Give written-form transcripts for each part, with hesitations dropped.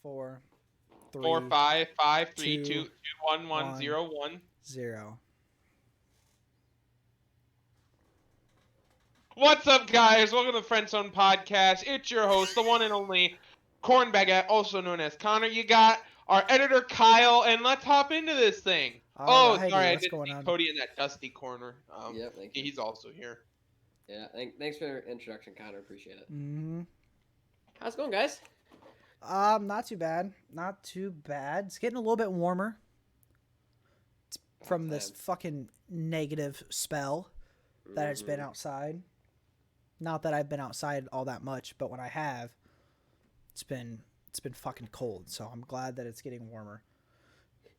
4, Four 3, five five three 2, two two 1 1, 1 0 1. 0. What's up, guys? Welcome to the Friendzone podcast. It's your host, the one and only Corn Baguette, also known as Connor. You got our editor Kyle, and let's hop into this thing. Oh, sorry, Alrighty, I what's didn't going see on? Cody in that dusty corner. Yep, thank you. He's also here. Yeah, thanks for the introduction, Connor. Appreciate it. Mm-hmm. How's it going, guys? Not too bad. Not too bad. It's getting a little bit warmer. It's from this fucking negative spell that it's been outside. Not that I've been outside all that much, but when I have, it's been fucking cold. So I'm glad that it's getting warmer.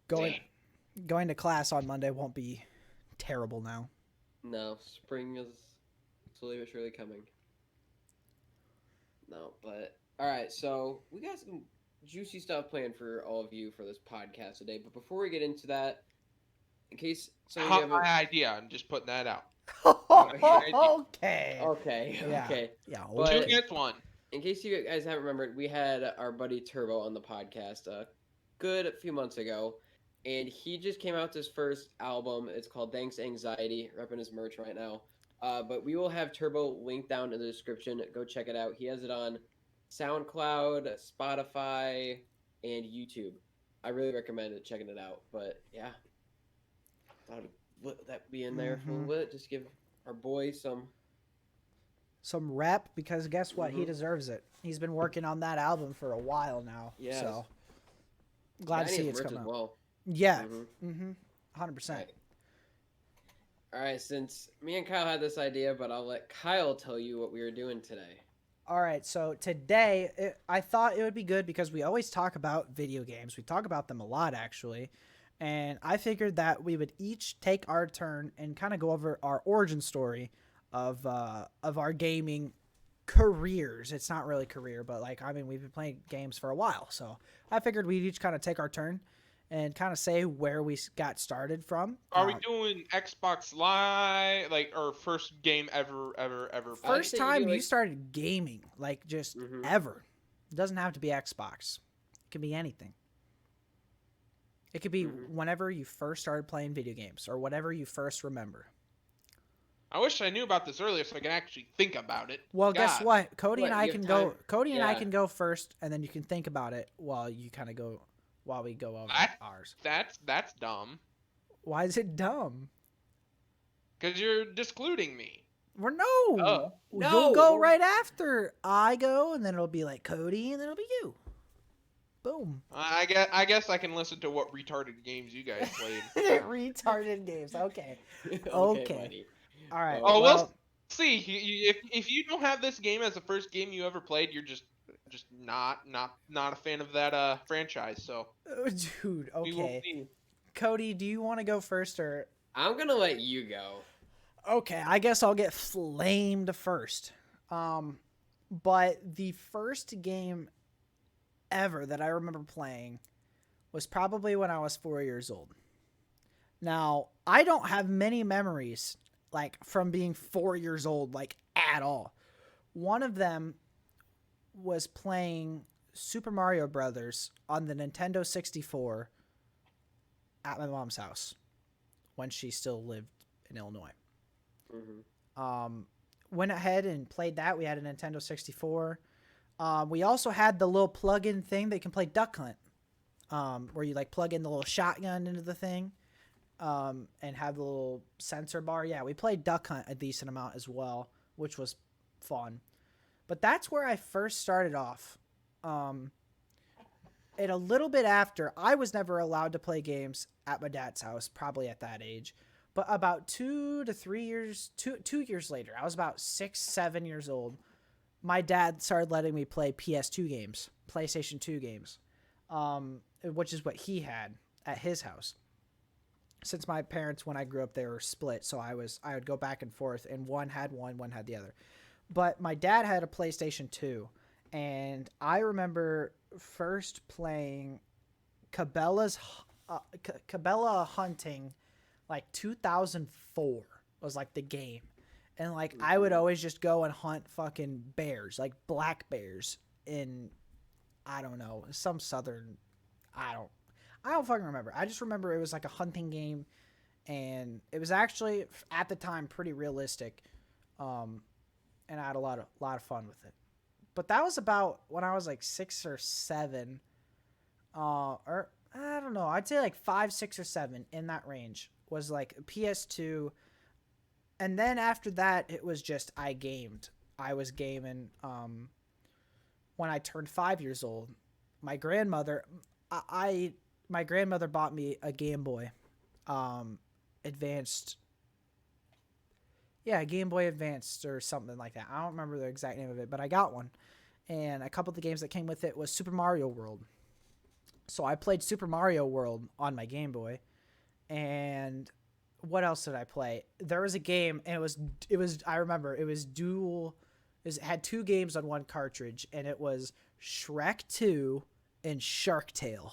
Going to class on Monday won't be terrible now. No, spring is slowly but surely coming. No, but all right. So we got some juicy stuff planned for all of you for this podcast today. But before we get into that, in case some of you Hot my haven't, idea. I'm just putting that out. Okay. okay. Yeah. But- Two gets one. In case you guys haven't remembered, we had our buddy Turbo on the podcast a good few months ago, and he just came out with his first album. It's called Thanks Anxiety, repping his merch right now. But we will have Turbo linked down in the description. Go check it out. He has it on SoundCloud, Spotify, and YouTube. I really recommend checking it out. But yeah, thought I'd let that be in there for a little bit. Just give our boy some rep, because guess what? He deserves it. He's been working on that album for a while now. Yes. So glad to see it's merch coming as out. well. Yeah. 100%. Right. All right, since me and Kyle had this idea, but I'll let Kyle tell you what we were doing today. All right, so today I thought it would be good because we always talk about video games. We talk about them a lot, actually. And I figured that we would each take our turn and kind of go over our origin story of our gaming careers. It's not really career, but we've been playing games for a while. So I figured we'd each kind of take our turn and kind of say where we got started from. Are we doing Xbox Live, or first game ever played? First time you started gaming, just ever. It doesn't have to be Xbox. It can be anything. It could be whenever you first started playing video games or whatever you first remember. I wish I knew about this earlier so I can actually think about it. Well, guess what? Cody What, and I you can have go. time? Cody and I Yeah. can go first, and then you can think about it while we go over ours. That's dumb. Why is it dumb? Because you're discluding me. No. You'll go right after I go, and then it'll be like Cody, and then it'll be you. Boom. I guess I can listen to what retarded games you guys played. Retarded games. Okay. Okay. Buddy. All right. Oh, well, see. If you don't have this game as the first game you ever played, you're just not a fan of that franchise. So, dude. we will Okay. see. Cody, do you want to go first or? I'm gonna let you go. Okay, I guess I'll get flamed first. But the first game ever that I remember playing was probably when I was 4 years old. Now, I don't have many memories from being 4 years old at all. One of them was playing Super Mario Brothers on the Nintendo 64 at my mom's house when she still lived in Illinois. Went ahead and played that. We had a Nintendo 64. We also had the little plug-in thing that you can play Duck Hunt, where you plug in the little shotgun into the thing, and have the little sensor bar. Yeah, we played Duck Hunt a decent amount as well, which was fun. But that's where I first started off. And a little bit after, I was never allowed to play games at my dad's house, probably at that age. But about 2 to 3 years, 2 years later, I was about 6, 7 years old. My dad started letting me play PS2 games, PlayStation 2 games, which is what he had at his house. Since my parents, when I grew up, they were split, so I would go back and forth, and one had the other. But my dad had a PlayStation 2, and I remember first playing Cabela Hunting, 2004 was the game. And I would always just go and hunt fucking bears, black bears in I don't know, some southern, I don't fucking remember. I just remember it was like a hunting game, and it was actually at the time pretty realistic, and I had a lot of fun with it. But that was about when I was like 6 or 7, or I don't know. I'd say like 5, 6, or 7 in that range was like PS2, and then after that it was just I gamed. I was gaming. When I turned 5 years old, my grandmother, my grandmother bought me a Game Boy, Advanced. Yeah, Game Boy Advanced or something like that. I don't remember the exact name of it, but I got one. And a couple of the games that came with it was Super Mario World. So I played Super Mario World on my Game Boy. And what else did I play? There was a game, and it was I remember it was dual. It had 2 games on one cartridge, and it was Shrek 2 and Shark Tale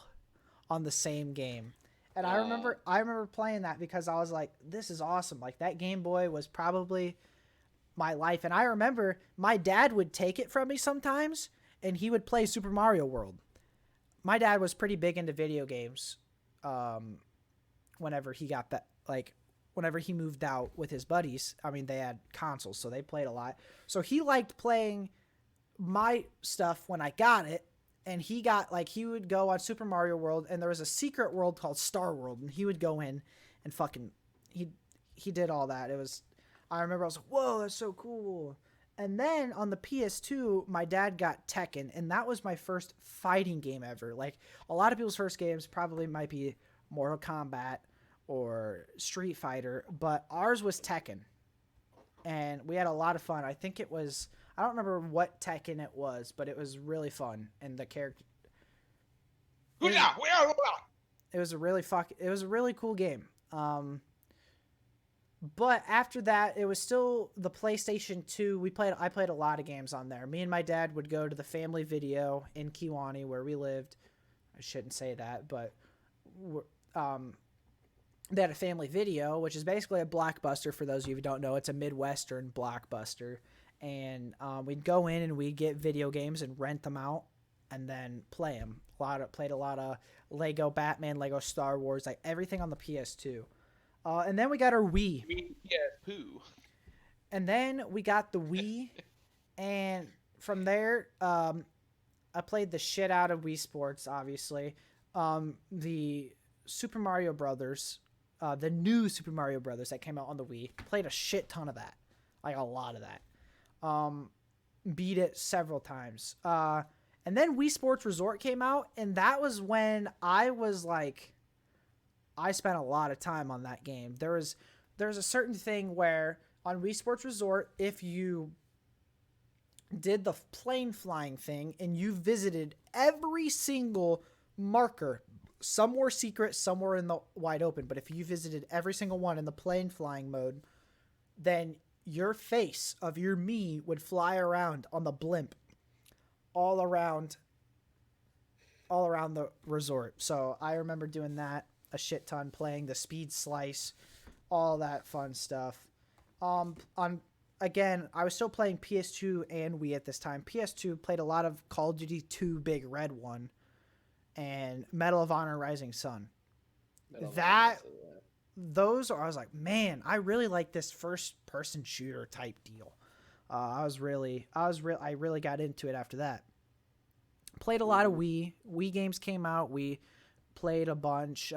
on the same game. And I remember playing that because I was like, this is awesome. Like, that Game Boy was probably my life. And I remember my dad would take it from me sometimes, and he would play Super Mario World. My dad was pretty big into video games. Whenever he got that, like, whenever he moved out with his buddies, I mean, they had consoles, so they played a lot. So he liked playing my stuff when I got it. And he would go on Super Mario World, and there was a secret world called Star World, and he would go in and fucking, he did all that. I remember I was like, whoa, that's so cool. And then on the PS2, my dad got Tekken, and that was my first fighting game ever. Like, a lot of people's first games probably might be Mortal Kombat or Street Fighter, but ours was Tekken. And we had a lot of fun. I think it was, I don't remember what Tekken it was, but it was really fun. And the character, it was a really cool game. But after that, it was still the PlayStation 2. I played a lot of games on there. Me and my dad would go to the Family Video in Kewanee where we lived. I shouldn't say that, but they had a Family Video, which is basically a Blockbuster. For those of you who don't know, it's a Midwestern Blockbuster. And we'd go in and we'd get video games and rent them out and then play them. Played a lot of Lego Batman, Lego Star Wars, like everything on the PS2. And then we got our Wii. And then we got the Wii. And from there, I played the shit out of Wii Sports, obviously. The Super Mario Brothers, the new Super Mario Brothers that came out on the Wii, played a shit ton of that. Like, a lot of that. Beat it several times. And then Wii Sports Resort came out, and that was when I was like, I spent a lot of time on that game. There's a certain thing where on Wii Sports Resort, if you did the plane flying thing and you visited every single marker, some were secret, some were in the wide open, but if you visited every single one in the plane flying mode, then your face of your Mii would fly around on the blimp all around the resort. So I remember doing that a shit ton, playing the speed slice, all that fun stuff. Again, I was still playing PS2 and Wii at this time. PS2 played a lot of Call of Duty 2 Big Red One and Medal of Honor Rising Sun. Those are, I was like, man, I really like this first person shooter type deal. I really got into it after that. Played a lot of Wii. Wii games came out. We played a bunch.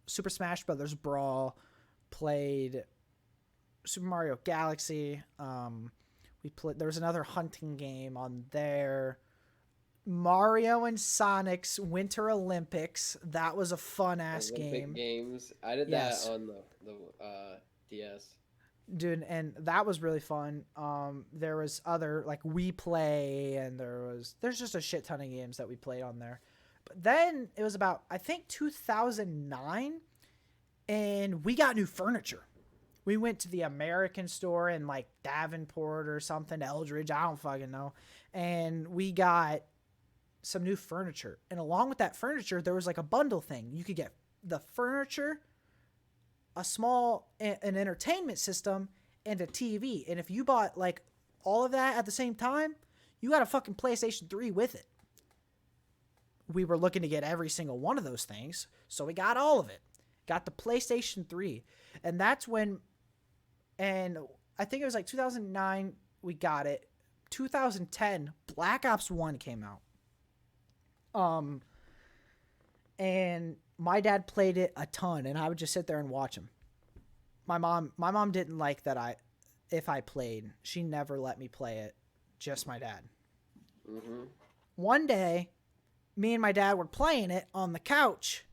Super Smash Brothers Brawl. Played Super Mario Galaxy. There was another hunting game on there. Mario and Sonic's Winter Olympics. That was a fun ass game. Games. I did that on the DS. Dude, and that was really fun. There was other like Wii Play, and there's just a shit ton of games that we played on there. But then it was about, I think, 2009, and we got new furniture. We went to the American store in like Davenport or something, Eldridge, I don't fucking know. And we got some new furniture. And along with that furniture, there was like a bundle thing. You could get the furniture, an entertainment system, and a TV. And if you bought like all of that at the same time, you got a fucking PlayStation 3 with it. we were looking to get every single one of those things. So we got all of it. Got the PlayStation 3. And that's when, and I think it was like 2009 we got it. 2010, Black Ops 1 came out. And my dad played it a ton, and I would just sit there and watch him. My mom didn't like that if I played. She never let me play it. Just my dad. Mm-hmm. One day, me and my dad were playing it on the couch,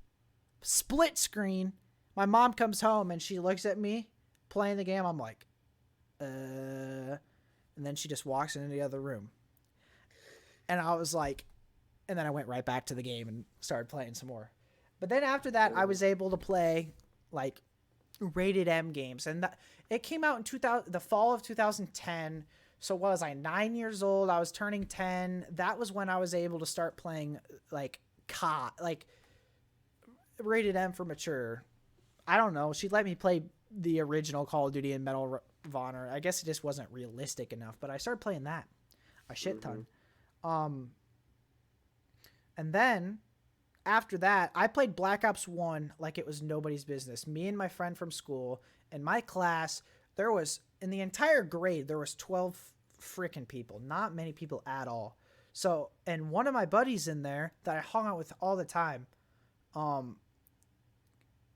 split screen. My mom comes home and she looks at me playing the game. I'm like, and then she just walks into the other room. And I was like, and then I went right back to the game and started playing some more. But then after that, I was able to play like rated M games, and it came out in the fall of 2010. So what was I, 9 years old? I was turning 10. That was when I was able to start playing like rated M for mature. I don't know. She let me play the original Call of Duty and Medal of Honor. I guess it just wasn't realistic enough, but I started playing that a shit ton. And then after that, I played Black Ops 1 like it was nobody's business. Me and my friend from school, in my class, there was, in the entire grade, there was 12 freaking people. Not many people at all. So, and one of my buddies in there that I hung out with all the time,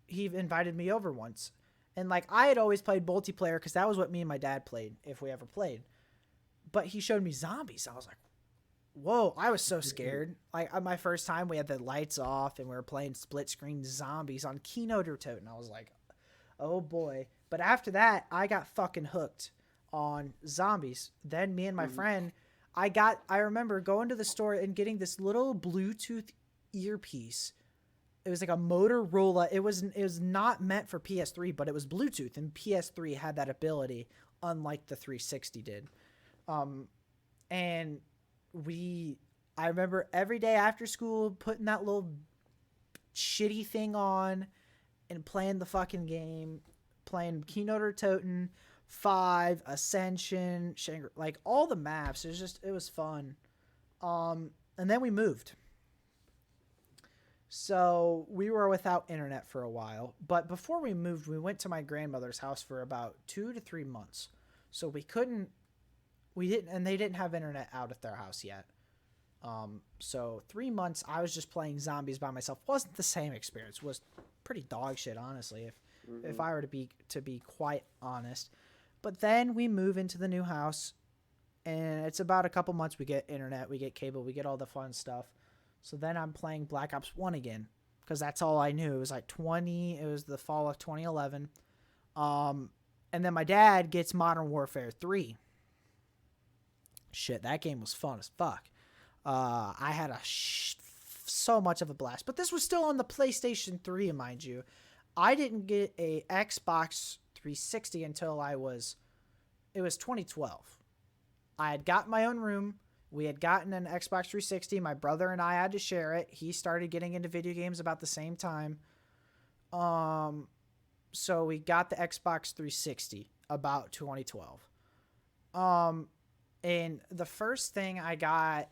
he invited me over once. And like, I had always played multiplayer because that was what me and my dad played, if we ever played. But he showed me zombies. I was like, whoa, I was so scared. Like, my first time, we had the lights off and we were playing split screen zombies on Keynote or Tote. And I was like, oh boy. But after that, I got fucking hooked on zombies. Then me and my friend, I remember going to the store and getting this little Bluetooth earpiece. It was like a Motorola. It was not meant for PS3, but it was Bluetooth, and PS3 had that ability, unlike the 360 did. And I remember every day after school putting that little shitty thing on and playing the fucking game, playing Keynote or Toten, 5, Ascension, like all the maps. It was fun. And then we moved. So we were without internet for a while, but before we moved, we went to my grandmother's house for about 2 to 3 months. So we didn't, and they didn't have internet out at their house yet. So 3 months, I was just playing zombies by myself. Wasn't the same experience. Was pretty dog shit, honestly, if I were to be quite honest. But then we move into the new house, and it's about a couple months. We get internet, we get cable, we get all the fun stuff. So then I'm playing Black Ops 1 again, because that's all I knew. It was like it was the fall of 2011. And then my dad gets Modern Warfare 3. Shit, that game was fun as fuck. I had so much of a blast. But this was still on the PlayStation 3, mind you. I didn't get a Xbox 360 until it was 2012. I had got my own room. We had gotten an Xbox 360. My brother and I had to share it. He started getting into video games about the same time. So we got the Xbox 360 about 2012. And the first thing I got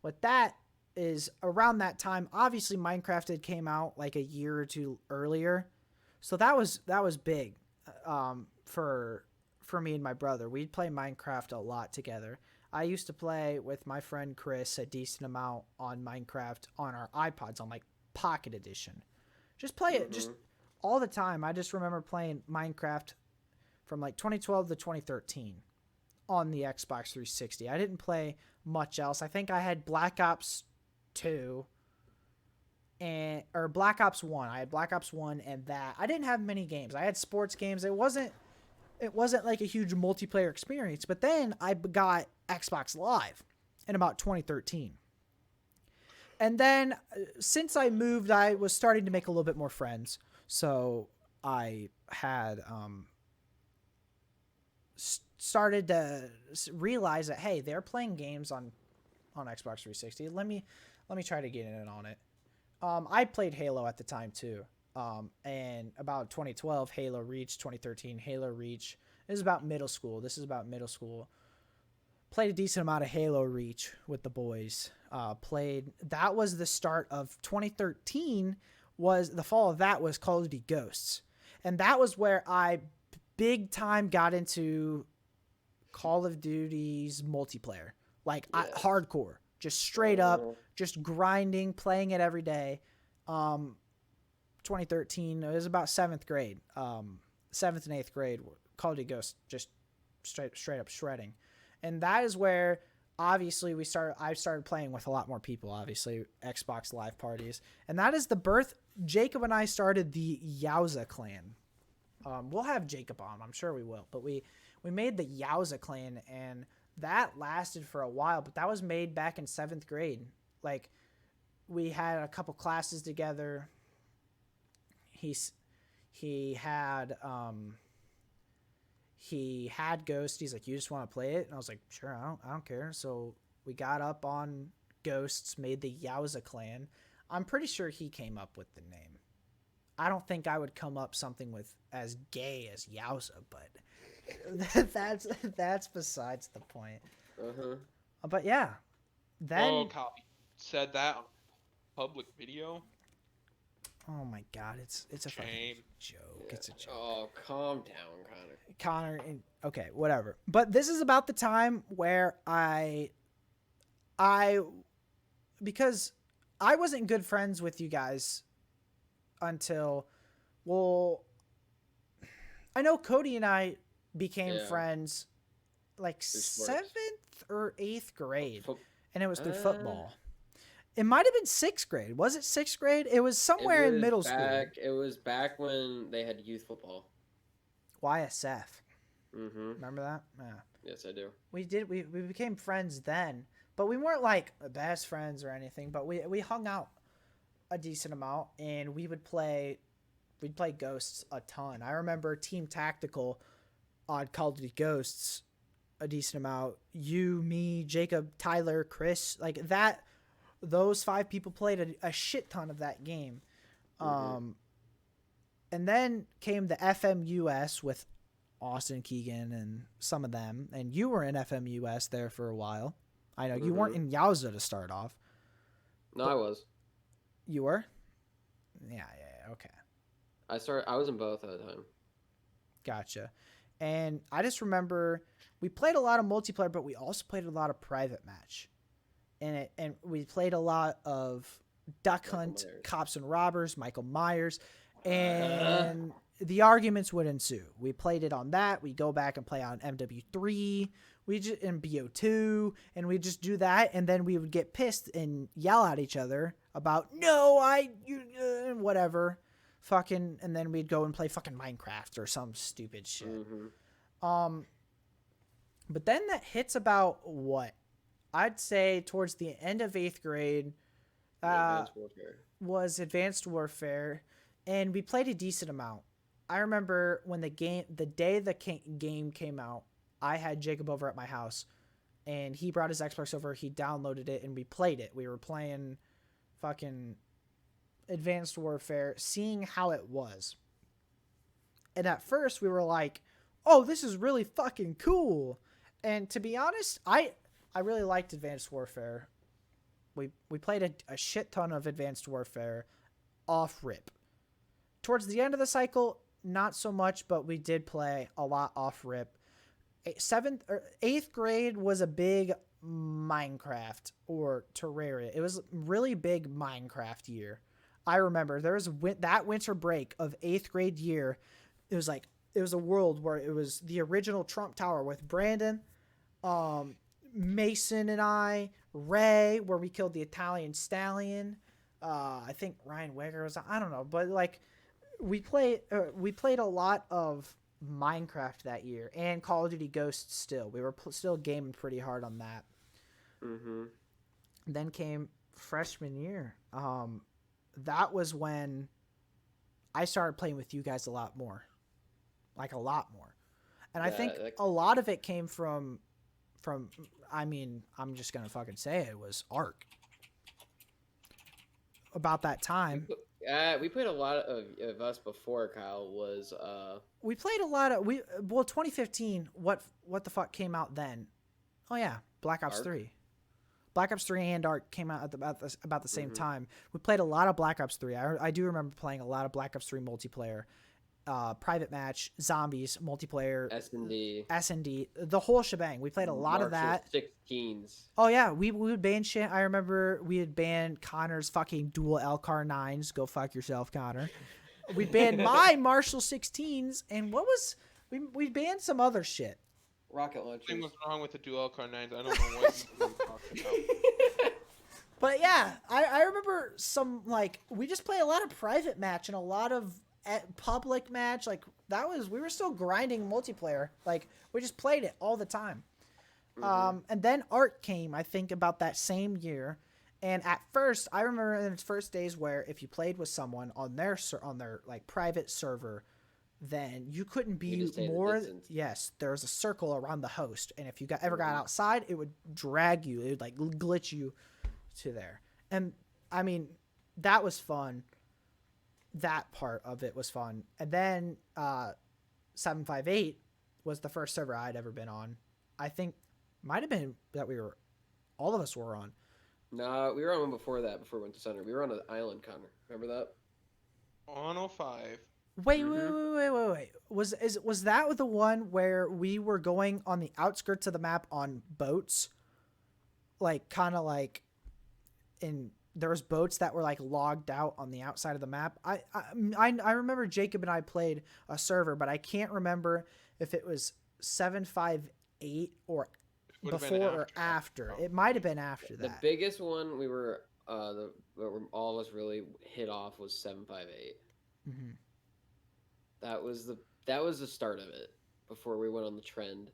with that is around that time, obviously Minecraft had came out like a year or two earlier. So that was big for me and my brother. We'd play Minecraft a lot together. I used to play with my friend Chris a decent amount on Minecraft on our iPods on like Pocket Edition. Just play it just all the time. I just remember playing Minecraft from like 2012 to 2013 on the Xbox 360. I didn't play much else. I think I had Black Ops 2 or Black Ops 1. I had Black Ops 1 and that. I didn't have many games. I had sports games. It wasn't like a huge multiplayer experience. But then I got Xbox Live in about 2013. And then since I moved, I was starting to make a little bit more friends. So I had started to realize that, hey, they're playing games on Xbox 360. Let me try to get in on it. I played Halo at the time too. And about 2012, Halo Reach, 2013, Halo Reach. This is about middle school. Played a decent amount of Halo Reach with the boys. played. That was the start of 2013. Was the fall of that was Call of Duty Ghosts, and that was where I big time got into Call of Duty's multiplayer, like hardcore, just straight up, just grinding, playing it every day. 2013, it was about 7th grade, 7th and 8th grade. Call of Duty Ghosts just straight up shredding, and that is where obviously I started playing with a lot more people. Obviously, Xbox Live parties, and that is the birth. Jacob and I started the Yowza clan. We'll have Jacob on, I'm sure we will, but we made the Yowza clan, and that lasted for a while. But that was made back in 7th grade. Like, we had a couple classes together. He had Ghost. He's like, you just want to play it? And I was like, sure, I don't care. So we got up on Ghosts, made the Yowza clan. I'm pretty sure he came up with the name. I don't think I would come up something with as gay as Yowza, but that's besides the point. But yeah, then Kyle said that on public video. Oh my God, it's a fucking joke. Yeah. It's a joke. Oh, calm down, Connor, okay, whatever. But this is about the time where because I wasn't good friends with you guys until, well, I know Cody and I became friends like 7th or 8th grade, and it was through football. It might have been 6th grade. Was it 6th grade? It was somewhere in middle school. It was back when they had youth football. YSF. Mm-hmm. Remember that? Yeah. Yes, I do. We became friends then, but we weren't like best friends or anything. But we hung out a decent amount, and we'd play Ghosts a ton. I remember Team Tactical on Call of Duty Ghosts a decent amount. You, me, Jacob, Tyler, Chris, like that. Those 5 people played a shit ton of that game. And then came the FMUS with Austin Keegan and some of them. And you were in FMUS there for a while. I know you weren't in Yowza to start off. No, I was. You were? Yeah, okay. I was in both at the time. Gotcha. And I just remember we played a lot of multiplayer, but we also played a lot of private match. And we played a lot of Duck Hunt, Cops and Robbers, Michael Myers, and the arguments would ensue. We played it on that. We go back and play on MW3, and BO2, and we just do that, and then we would get pissed and yell at each other about whatever, fucking, and then we'd go and play fucking Minecraft or some stupid shit. But then that hits about what? I'd say towards the end of 8th grade was Advanced Warfare, and we played a decent amount. I remember when the day the game came out, I had Jacob over at my house, and he brought his Xbox over, he downloaded it, and we played it. We were playing fucking Advanced Warfare, seeing how it was. And at first, we were like, oh, this is really fucking cool. And to be honest, I really liked Advanced Warfare. We played a shit ton of Advanced Warfare off rip. Towards the end of the cycle, not so much, but we did play a lot off rip. 8th grade was a big Minecraft or Terraria. It was really big Minecraft year. I remember there was that winter break of 8th grade year. It was a world where it was the original Trump Tower with Brandon, Mason and I, Ray, where we killed the Italian Stallion. I think Ryan Wegger was, I don't know, but like we played a lot of Minecraft that year and Call of Duty Ghosts still. We were still gaming pretty hard on that. Then came freshman year. That was when I started playing with you guys a lot more. Like a lot more. And I think a lot of it came from I mean, I'm just going to fucking say it was Ark. About that time. We played a lot of us before Kyle was we played a lot of 2015, what the fuck came out then? Oh yeah, Black Ops Ark? 3. Black Ops 3 and Ark came out at about the same Mhm. time. We played a lot of Black Ops 3. I do remember playing a lot of Black Ops 3 multiplayer, private match, zombies, multiplayer, S&D. S&D, the whole shebang. We played a lot of that. 16s. Oh yeah, we would ban shit. I remember we had banned Connor's fucking dual Elcar 9s. Go fuck yourself, Connor. We banned my Marshall 16s, and what was we banned some other shit. Rocket Nothing launchers. was wrong with the dual car 9s. I don't know what you were talking about. But yeah, I remember some, like, we just play a lot of private match and a lot of public match. Like, we were still grinding multiplayer. Like, we just played it all the time. And then Ark came, I think, about that same year. And at first, I remember in its first days where if you played with someone on their like private server, then you couldn't be just stay in the more. distance. Yes, there was a circle around the host, and if you ever got outside, it would drag you. It would like glitch you to there. And I mean, that was fun. That part of it was fun. And then 758 was the first server I'd ever been on. I think might have been that all of us were on. No, we were on one before that, before we went to Center. We were on an island, Connor. Remember that? On 05. Wait. Was that the one where we were going on the outskirts of the map on boats? Like, kind of like there was boats that were like logged out on the outside of the map. I remember Jacob and I played a server, but I can't remember if it was 758 or before or after. It might have been after The that. biggest one we were, where all of us really hit off was 758. Mm-hmm. That was the start of it before we went on the trend.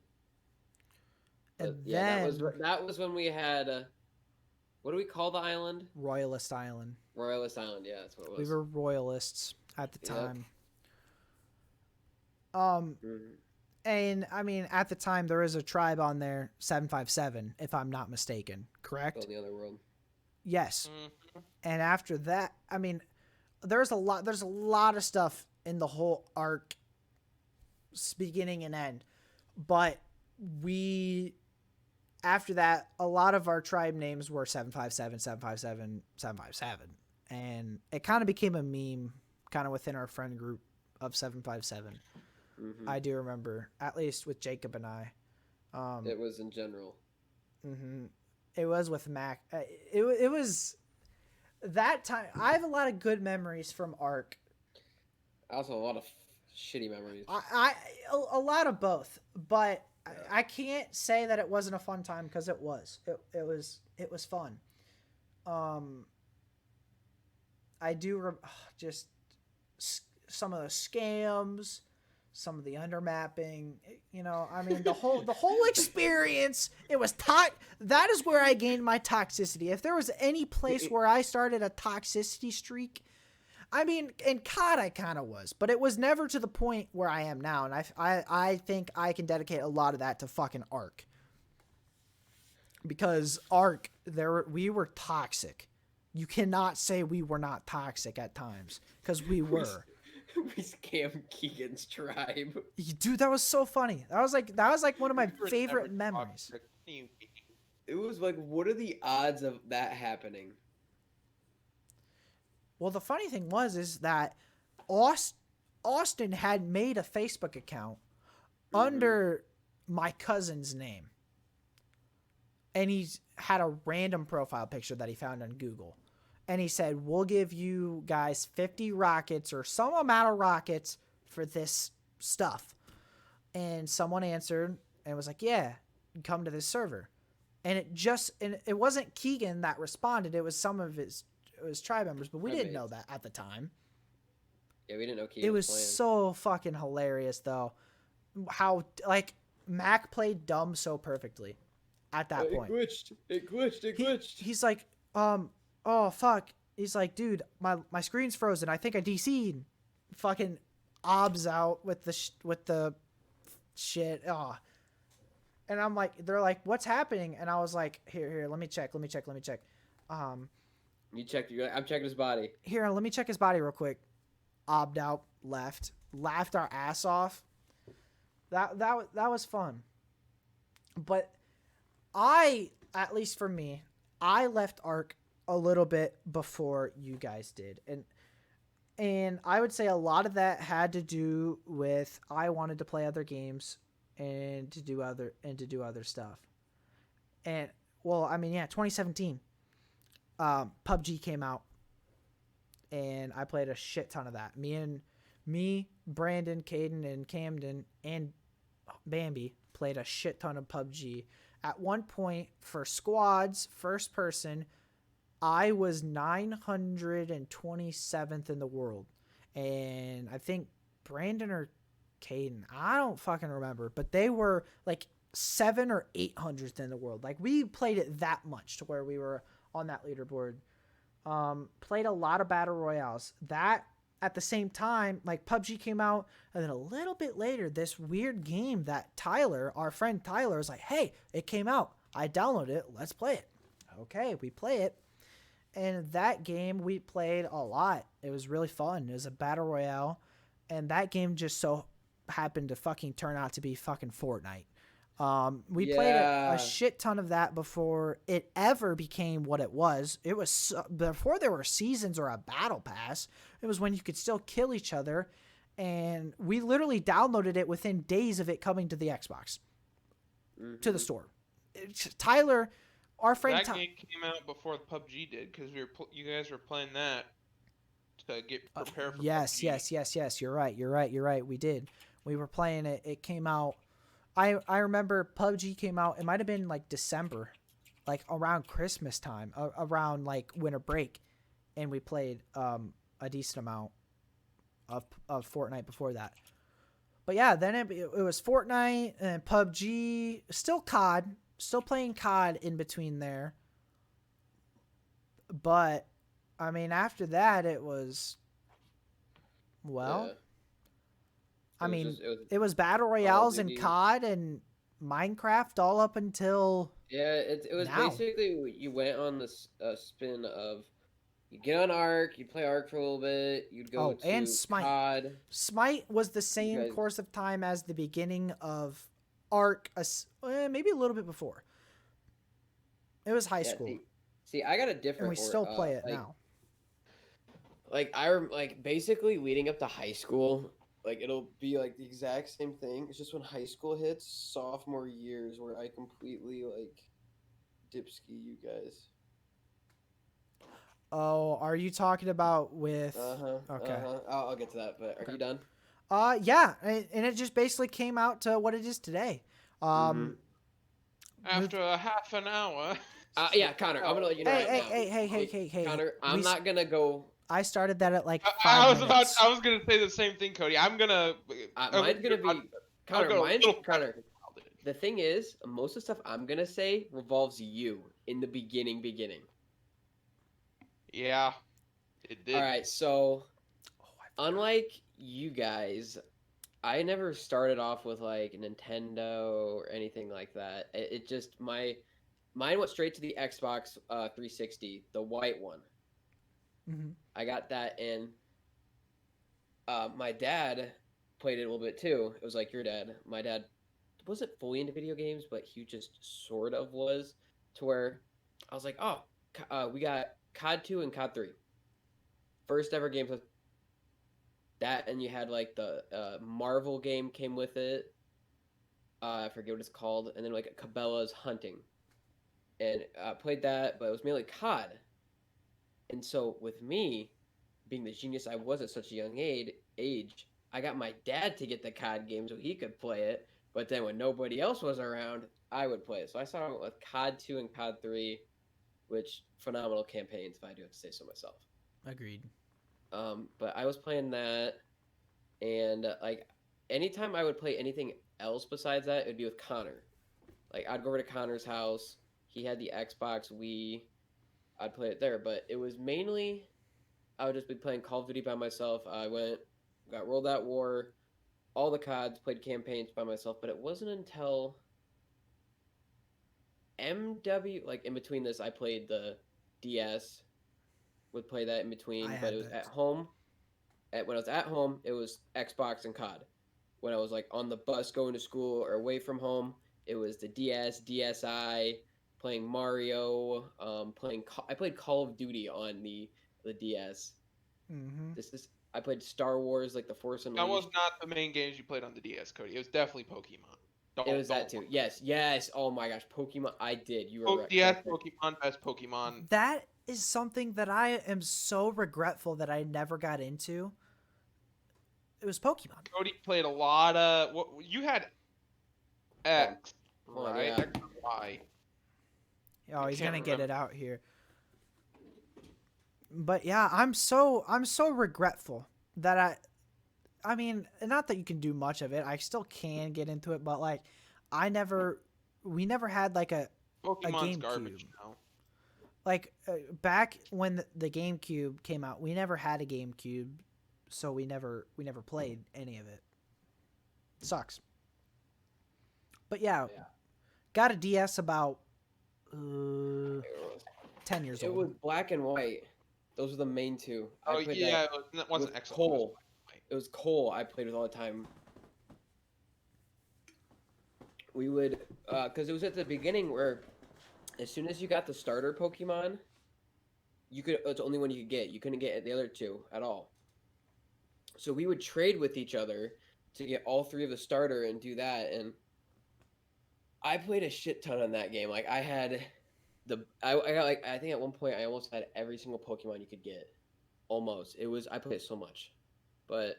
And yeah, then that was when we had what do we call the island? Royalist Island. Royalist Island, yeah, that's what it was. We were royalists at the Yep. time. Mhm. And I mean, at the time, there is a tribe on there, 757, if I'm not mistaken. Correct? Called the other world. Yes. Mhm. And after that, I mean, there's a lot of stuff in the whole arc, beginning and end. But after that, a lot of our tribe names were 757, 757, 757. And it kind of became a meme kind of within our friend group of 757. Mhm. I do remember, at least with Jacob and I. It was in general. Mm-hmm. It was with Mac. It was that time. I have a lot of good memories from Ark. Also, a lot of shitty memories. A lot of both, but I can't say that it wasn't a fun time because it was. It was fun. I do just some of the scams, some of the undermapping. You know, I mean the whole experience. It was That is where I gained my toxicity. If there was any place where I started a toxicity streak, I mean, in COD I kind of was, but it was never to the point where I am now, and I think I can dedicate a lot of that to fucking Ark. Because Ark, we were toxic. You cannot say we were not toxic at times, because we were. We scammed Keegan's tribe. Dude, that was so funny. That was like one of my favorite memories. It was like, what are the odds of that happening? Well, the funny thing is that Austin had made a Facebook account under my cousin's name. And he had a random profile picture that he found on Google. And he said, we'll give you guys 50 rockets or some amount of rockets for this stuff. And someone answered and was like, yeah, come to this server. And it wasn't Keegan that responded. It was some of his tribe members, but we didn't know that at the time. Yeah, we didn't know Keegan It was playing. so fucking hilarious, though. How, like, Mac played dumb so perfectly at that point. It glitched. He's like, oh, fuck. He's like, dude, my screen's frozen. I think I DC'd. Fucking obs out with the shit. Oh. And I'm like, they're like, what's happening? And I was like, here, let me check. You checked. I'm checking his body. Here, let me check his body real quick. Obbed out, left, laughed our ass off. That was fun. But at least for me, I left Ark a little bit before you guys did, and I would say a lot of that had to do with I wanted to play other games and to do other stuff. And well, I mean, yeah, 2017, PUBG came out, and I played a shit ton of that. Me, Brandon, Caden, and Camden, and Bambi played a shit ton of PUBG. At one point, for squads, first person, I was 927th in the world. And I think Brandon or Caden, I don't fucking remember, but they were like 7 or 800th in the world. Like, we played it that much to where we were on that leaderboard. Played a lot of battle royales. That at the same time, like, PUBG came out, and then a little bit later, this weird game that Tyler, our friend Tyler, was like, hey, it came out. I downloaded it. Let's play it. Okay, we play it. And that game we played a lot. It was really fun. It was a battle royale. And that game just so happened to fucking turn out to be fucking Fortnite. We played a shit ton of that before it ever became what it was. It was before there were seasons or a battle pass. It was when you could still kill each other. And we literally downloaded it within days of it coming to the Xbox, to the store. Tyler, our friend, that game came out before the PUBG did because you guys were playing that to get prepared for yes, PUBG. yes. You're right. We did. We were playing it. It came out. I remember PUBG came out. It might have been like December, like around Christmas time, around like winter break, and we played a decent amount of Fortnite before that. But yeah, then it was Fortnite and PUBG, still COD, still playing COD in between there. But I mean, after that, it was well. Yeah. I mean, just, it was battle royales and COD and Minecraft all up until it was now. basically you went on this spin of you get on Ark, you play Ark for a little bit, you'd go to and Smite. COD. Smite was the same course of time as the beginning of Ark, maybe a little bit before. It was high school. See, I got a different. And we still play it now. Like basically leading up to high school. Like, it'll be, like, the exact same thing. It's just when high school hits, sophomore years, where I completely, like, dipski you guys. Oh, are you talking about with... Okay. I'll get to that, but are you done? Yeah, and it just basically came out to what it is today. After a half an hour. Yeah, Connor, I'm going to let you know Hey. Connor, I'm not going to go... I started that at like 5 minutes. I was gonna say the same thing, Cody. Mine's gonna be Connor. The thing is, most of the stuff I'm gonna say revolves you in the beginning. Yeah, it did. All right, so unlike you guys, I never started off with like Nintendo or anything like that. It just mine went straight to the Xbox 360, the white one. Mm-hmm. I got that, and my dad played it a little bit too. It was like your dad. My dad wasn't fully into video games, but he just sort of was, to where I was like, oh, we got COD 2 and COD 3. First ever games with that, and you had like the Marvel game came with it. I forget what it's called, and then like Cabela's Hunting. And I played that, but it was mainly COD. And so with me, being the genius I was at such a young age, I got my dad to get the COD game so he could play it. But then when nobody else was around, I would play it. So I started with COD 2 and COD 3, which phenomenal campaigns, if I do have to say so myself. Agreed. But I was playing that, and like anytime I would play anything else besides that, it would be with Connor. Like, I'd go over to Connor's house. He had the Xbox Wii. I'd play it there, but it was mainly I would just be playing Call of Duty by myself. I got World at War, all the CODs, played campaigns by myself, but it wasn't until MW, like in between this, I played the DS, would play that in between, but it was at home. When I was at home, it was Xbox and COD. When I was like on the bus going to school or away from home, it was the DS, DSi, playing Mario, I played Call of Duty on the DS. Mm-hmm. I played Star Wars, like the Force That Unleashed. was not the main games you played on the DS, Cody. It was definitely Pokemon. It was that too. Yes, yes. Oh my gosh, Pokemon. I did. You were right. DS Correct. Pokemon, best Pokemon. That is something that I am so regretful that I never got into. It was Pokemon. Cody played a lot of. What you had? X, Hold on, right? yeah. X or Y. Oh, I he's can't gonna get it remember. out here. But yeah, I'm so regretful that I mean, not that you can do much of it. I still can get into it, but like we never had like a Pokemon's GameCube. garbage now. Like back when the GameCube came out, we never had a GameCube, so we never played any of it. Sucks. But yeah, Yeah. got a DS about 10 years It old. was black and white. Those were the main two. I Oh played yeah, that it wasn't with X. Cole. It was Cole I played with all the time. We would, because it was at the beginning where, as soon as you got the starter Pokemon, it's the only one you could get. You couldn't get the other two at all. So we would trade with each other to get all three of the starter and do that. And I played a shit ton on that game. Like I had I got like, I think at one point I almost had every single Pokemon you could get. Almost. I played it so much. But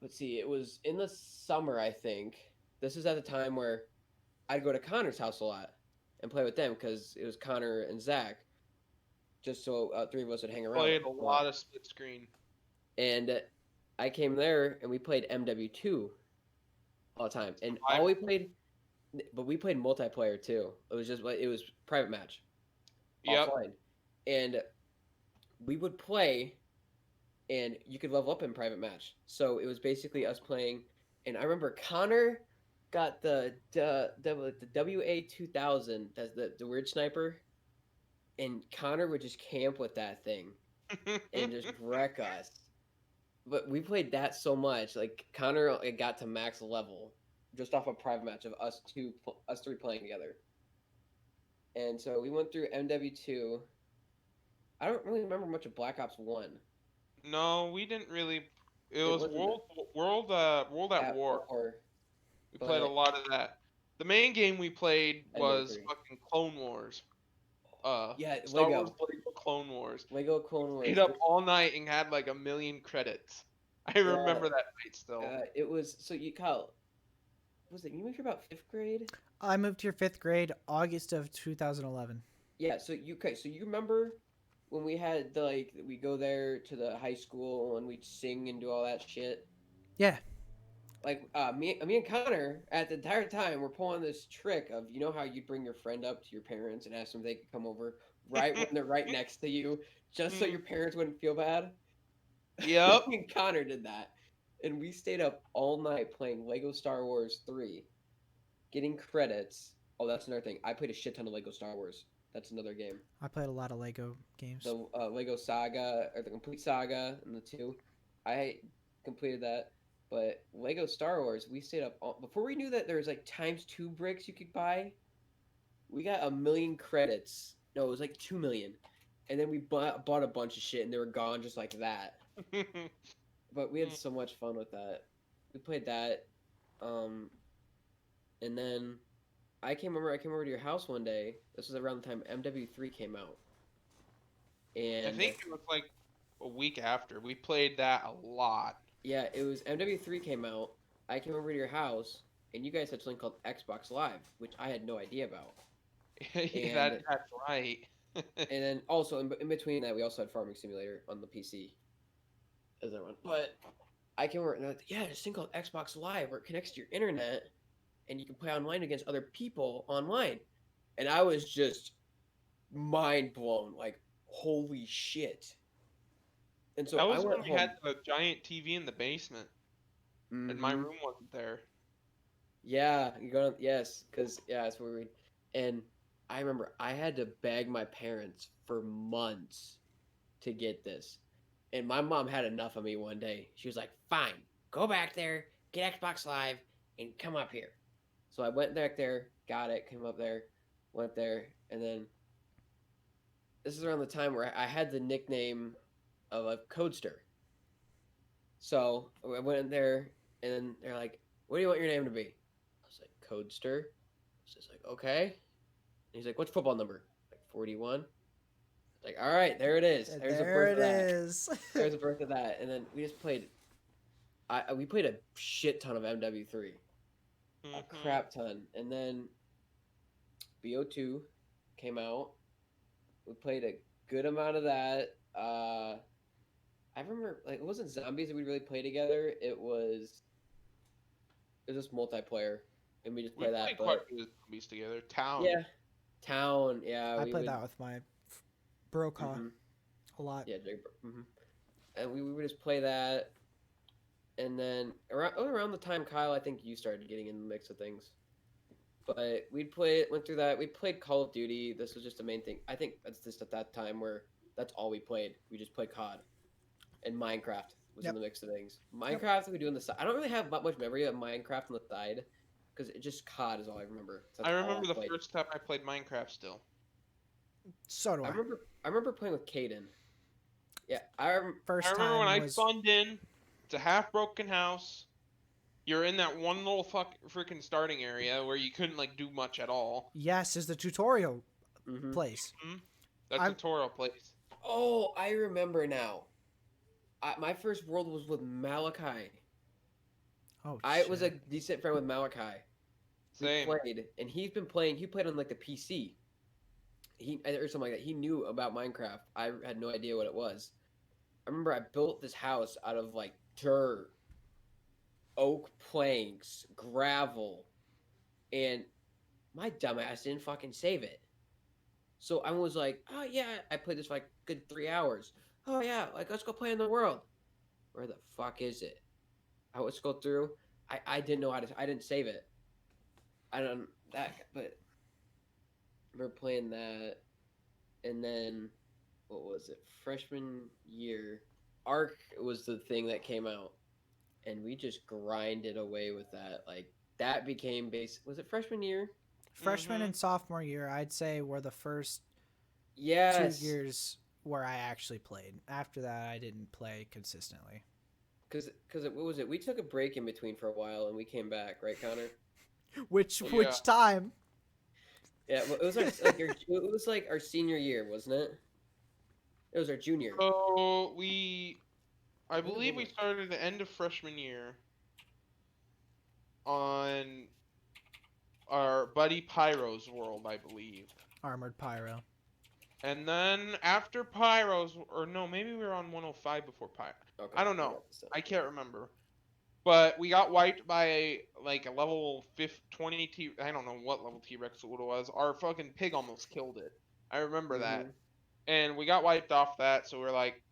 let's see, it was in the summer, I think. This is at the time where I'd go to Connor's house a lot and play with them because it was Connor and Zach, just so three of us would hang around. Played a lot of split screen. And I came there and we played MW2 all the time. And we played multiplayer too. It was private match. Yep. Offline. And we would play and you could level up in private match. So it was basically us playing. And I remember Connor got the WA-2000, that's the weird sniper, and Connor would just camp with that thing and just wreck us. But we played that so much, like Connor got to max level just off a private match of us three playing together. And so we went through MW2. I don't really remember much of Black Ops 1. No, we didn't really. It was wasn't World at War. We played a but- lot of that. The main game we played I know was three. fucking Clone Wars. Yeah, Star Lego. Wars Lego Clone Wars. Lego Clone Wars. Stayed up all night and had like 1,000,000 credits. I remember that night still. It was so you Kyle. Was it you moved here about 5th grade? I moved here 5th grade, August of 2011. Yeah. So you remember when we had we go there to the high school and we'd sing and do all that shit? Yeah. Like me and Connor at the entire time we're pulling this trick of how you'd bring your friend up to your parents and ask them if they could come over right when they're right next to you, just so your parents wouldn't feel bad. Yep. Me and Connor did that, and we stayed up all night playing Lego Star Wars 3, getting credits. Oh, that's another thing. I played a shit ton of Lego Star Wars. That's another game. I played a lot of Lego games. The Lego Saga, or the Complete Saga, and the 2. I completed that. But Lego Star Wars, we stayed up before we knew that there was ×2 bricks you could buy. We got 1,000,000 credits. No, it was 2 million, and then we bought a bunch of shit, and they were gone just like that. But we had so much fun with that. We played that, and then I came over to your house one day. This was around the time MW3 came out, and I think it was like a week after. We played that a lot. Yeah, it was MW3 came out. I came over to your house, and you guys had something called Xbox Live, which I had no idea about. That's right. And then also in between that, we also had Farming Simulator on the PC. As everyone, but I came over and I was like, yeah, this thing called Xbox Live where it connects to your internet, and you can play online against other people online. And I was just mind blown, like holy shit. And so That was I went when we home. had the giant TV in the basement, and my Mhm. room wasn't there. Yeah, yes, because that's where we. And I remember I had to beg my parents for months to get this, and my mom had enough of me one day. She was like, "Fine, go back there, get Xbox Live, and come up here." So I went back there, got it, came up there, went there, and then this is around the time where I had the nickname of a Codester. So I went in there, and then they're like, "What do you want your name to be?" I was like, "Codester." I was just like, "Okay." And he's like, "What's your football number?" Like 41. Like, all right, there it is. There's a There birth it of that. is. There's a birth of that, and then we just played. We played a shit ton of MW3, a Mm-hmm. crap ton, and then BO2 came out. We played a good amount of that. I remember like it wasn't zombies that we really played together. It was just multiplayer, and we just We play that. played quite But a few zombies together. Town. yeah, town. Yeah, I we played would. that with my Brokaw Hmm. a lot. Yeah, Jake. And we would just play that, and then around the time Kyle, I think you started getting in the mix of things. But went through that. We played Call of Duty. This was just the main thing. I think that's just at that time where that's all we played. We just played COD, and Minecraft was in Yep. the mix of things. Yep. Minecraft we do on the side. I don't really have that much memory of Minecraft on the side because it just COD is all I remember. I That's all remember I the played. first time I played Minecraft still. So do I. I remember playing with Caden. Yeah, I First remember when time I was spawned in. It's a half broken house. You're in that one little freaking starting area where you couldn't like do much at all. yes, is the tutorial hmm place. Hmm. That I'm tutorial place. Oh, I remember now. My first world was with Malachi. oh I was a shit. decent friend with Malachi. We Same. played, and he's been playing. He played on like the PC. He or something like that. He knew about Minecraft. I had no idea what it was. I remember I built this house out of like dirt, oak planks, gravel, and my dumbass didn't fucking save it. So I was like, "Oh yeah," I played this for like good 3 hours. Oh yeah, like let's go play in the world. Where the fuck is it? I let's go through. I didn't know how to. I didn't save it. I don't that, but we're playing that, and then what was it? Freshman year, Arc was the thing that came out, and we just grinded away with that. Like that became base. Was it freshman year? Freshman Hmm. and sophomore year, I'd say were the first two Yes, years where I actually played. After that, I didn't play consistently. because what was it? We took a break in between for a while, and we came back, right, Connor? Which Yeah. which time? Yeah, well, it was it was like our senior year, wasn't it? It was our junior. So I When believe we was started at the end of freshman year on our buddy Pyro's world, I believe. Armored Pyro. And then after Pyro's, or no, maybe we were on 105 before Pyro. Okay, I don't I know. got this down. I can't remember. But we got wiped by like a level 20 T. I don't know what level T Rex it was. Our fucking pig almost killed it. I remember that. Mm-hmm. And we got wiped off that, so we're like,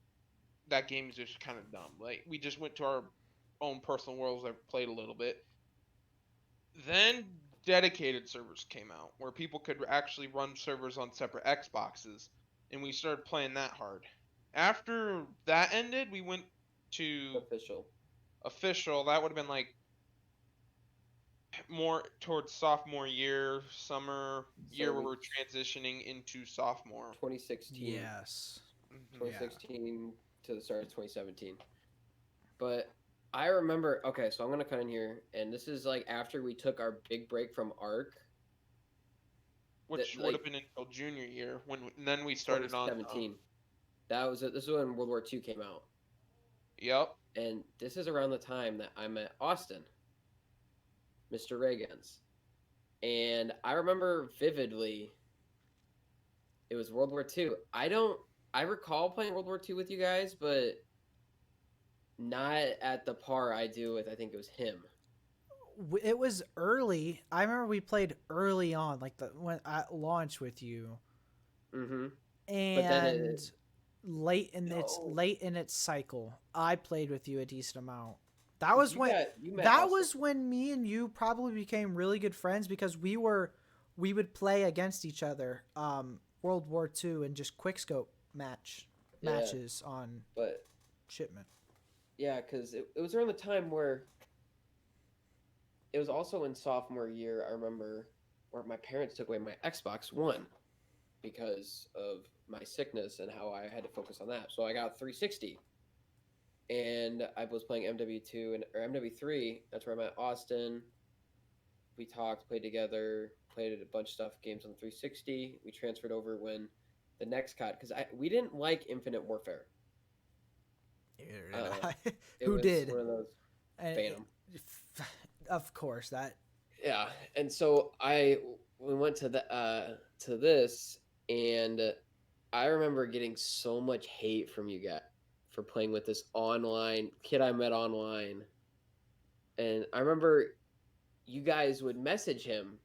that game is just kind of dumb. Like we just went to our own personal worlds and played a little bit. Then dedicated servers came out where people could actually run servers on separate Xboxes, and we started playing that hard. After that ended, we went to Official. official. That would have been like more towards sophomore year, summer So year where we we're transitioning into sophomore. 2016, Yes. Hmm. Yeah. 2016 to the start of 2017. But I remember. Okay, so I'm gonna cut in here, and this is like after we took our big break from Arc. Which That would like have been until junior year when and then we started on. 2017. That was it. This is when World War II came out, Yep. and this is around the time that I met Austin, Mr. Reagan's, and I remember vividly. It was World War II. I don't. I recall playing World War II with you guys, but not at the par I do with. I think it was him. It was early. I remember we played early on, like the when at launch with you, Mm-hmm. But then it and no, late in its cycle, I played with you a decent amount. That because was when you met that Austin. was when me and you probably became really good friends because we would play against each other, World War II and just quickscope Yeah, matches on but shipment. yeah, because it was around the time where it was also in sophomore year. I remember or my parents took away my Xbox One because of my sickness and how I had to focus on that. So I got 360, and I was playing MW2 or MW3. That's where I met Austin. We talked, played together, played a bunch of stuff, games on 360. We transferred over when the next COD, because we didn't like Infinite Warfare. It Who was did? one of those Phantom. Of course, that. Yeah, and so we went to this, and I remember getting so much hate from you guys for playing with this online kid I met online, and I remember you guys would message him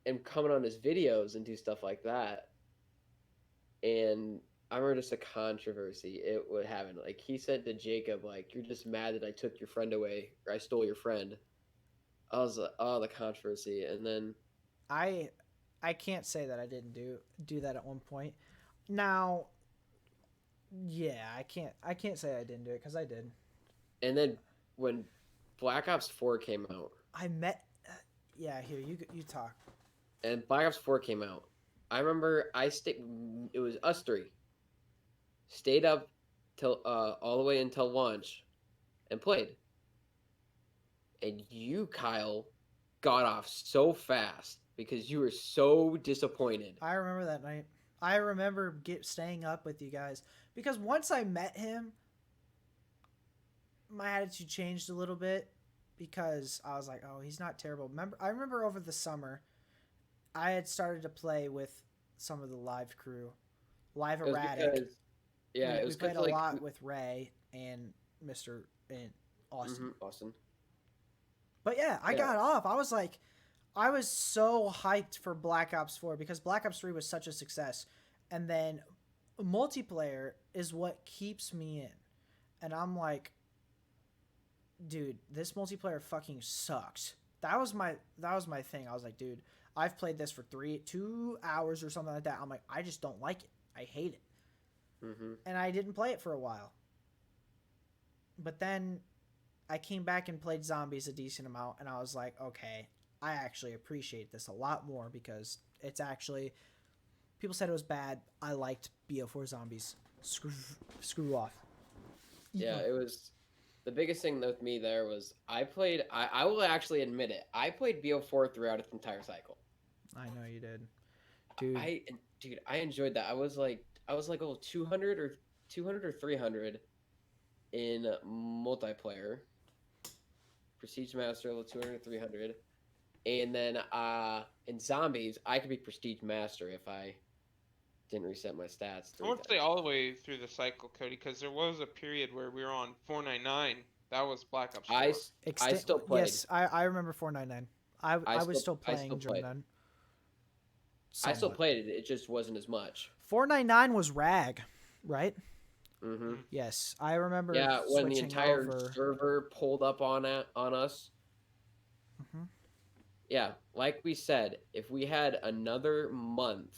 and comment on his videos and do stuff like that, and I remember just a controversy it would happen. Like he said to Jacob, like, "You're just mad that I took your friend away or I stole your friend." I was like, "Oh, the controversy," and then I can't say that I didn't do that at one point. Now, yeah, I can't say I didn't do it because I did. and then when Black Ops 4 came out, I met. Yeah, here you talk. and Black Ops 4 came out, I remember I stayed. It was us three stayed up till all the way until launch, and played. And you, Kyle, got off so fast because you were so disappointed. I remember that night. I remember staying up with you guys because once I met him, my attitude changed a little bit because I was like, "Oh, he's not terrible." I remember over the summer, I had started to play with some of the live crew, Live It was Erratic. because, yeah, it we was played a like lot with Ray and Mr. and Austin. Austin. But yeah, I got off. I was like, I was so hyped for Black Ops 4 because Black Ops 3 was such a success. And then multiplayer is what keeps me in. And I'm like, dude, this multiplayer fucking sucks. That was my thing. I was like, dude, I've played this for 2 hours or something like that. I'm like, I just don't like it. I hate it. And I didn't play it for a while. But then I came back and played Zombies a decent amount, and I was like, okay, I actually appreciate this a lot more because it's actually, people said it was bad. I liked BO4 Zombies. Screw off. Yeah, it was, the biggest thing with me there was I will actually admit it, I played BO4 throughout its entire cycle. I know you did. Dude. I enjoyed that. I was like level 200 or 300 in multiplayer. Prestige Master level 200 or 300. And then in Zombies, I could be Prestige Master if I didn't reset my stats. I won't say all the way through the cycle, Cody, because there was a period where we were on 499. That was Black Ops 4. I still played. Yes, I remember 499. I was still playing during then. I still played it. It just wasn't as much. 499 was RAG, right? Mm-hmm. Yes, I remember. Yeah, when the entire over. server pulled up on us. Mm-hmm. Yeah, like we said, if we had another month,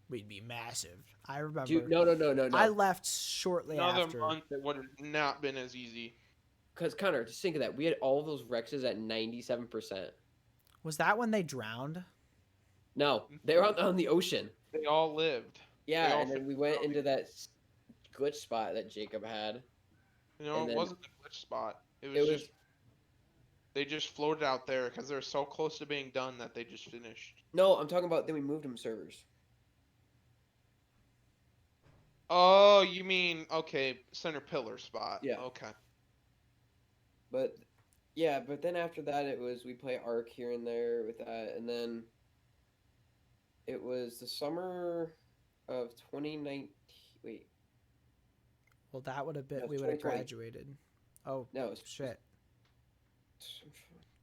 we'd be massive. I remember. Dude, no. I left shortly after. Another month, it would have not been as easy. Because, Connor, just think of that. We had all those Rexes at 97%. Was that when they drowned? No, they were on the ocean. They all lived. Yeah, and then we went into that glitch spot that Jacob had. No, it wasn't the glitch spot. It was just... They just floated out there because they're so close to being done that they just finished. No, I'm talking about then we moved them servers. Oh, you mean, okay, center pillar spot. Yeah. Okay. But then after that it was we play Ark here and there with that, and then it was the summer of 2019. Wait. Well, that would have been, we would have graduated. Oh, no, shit.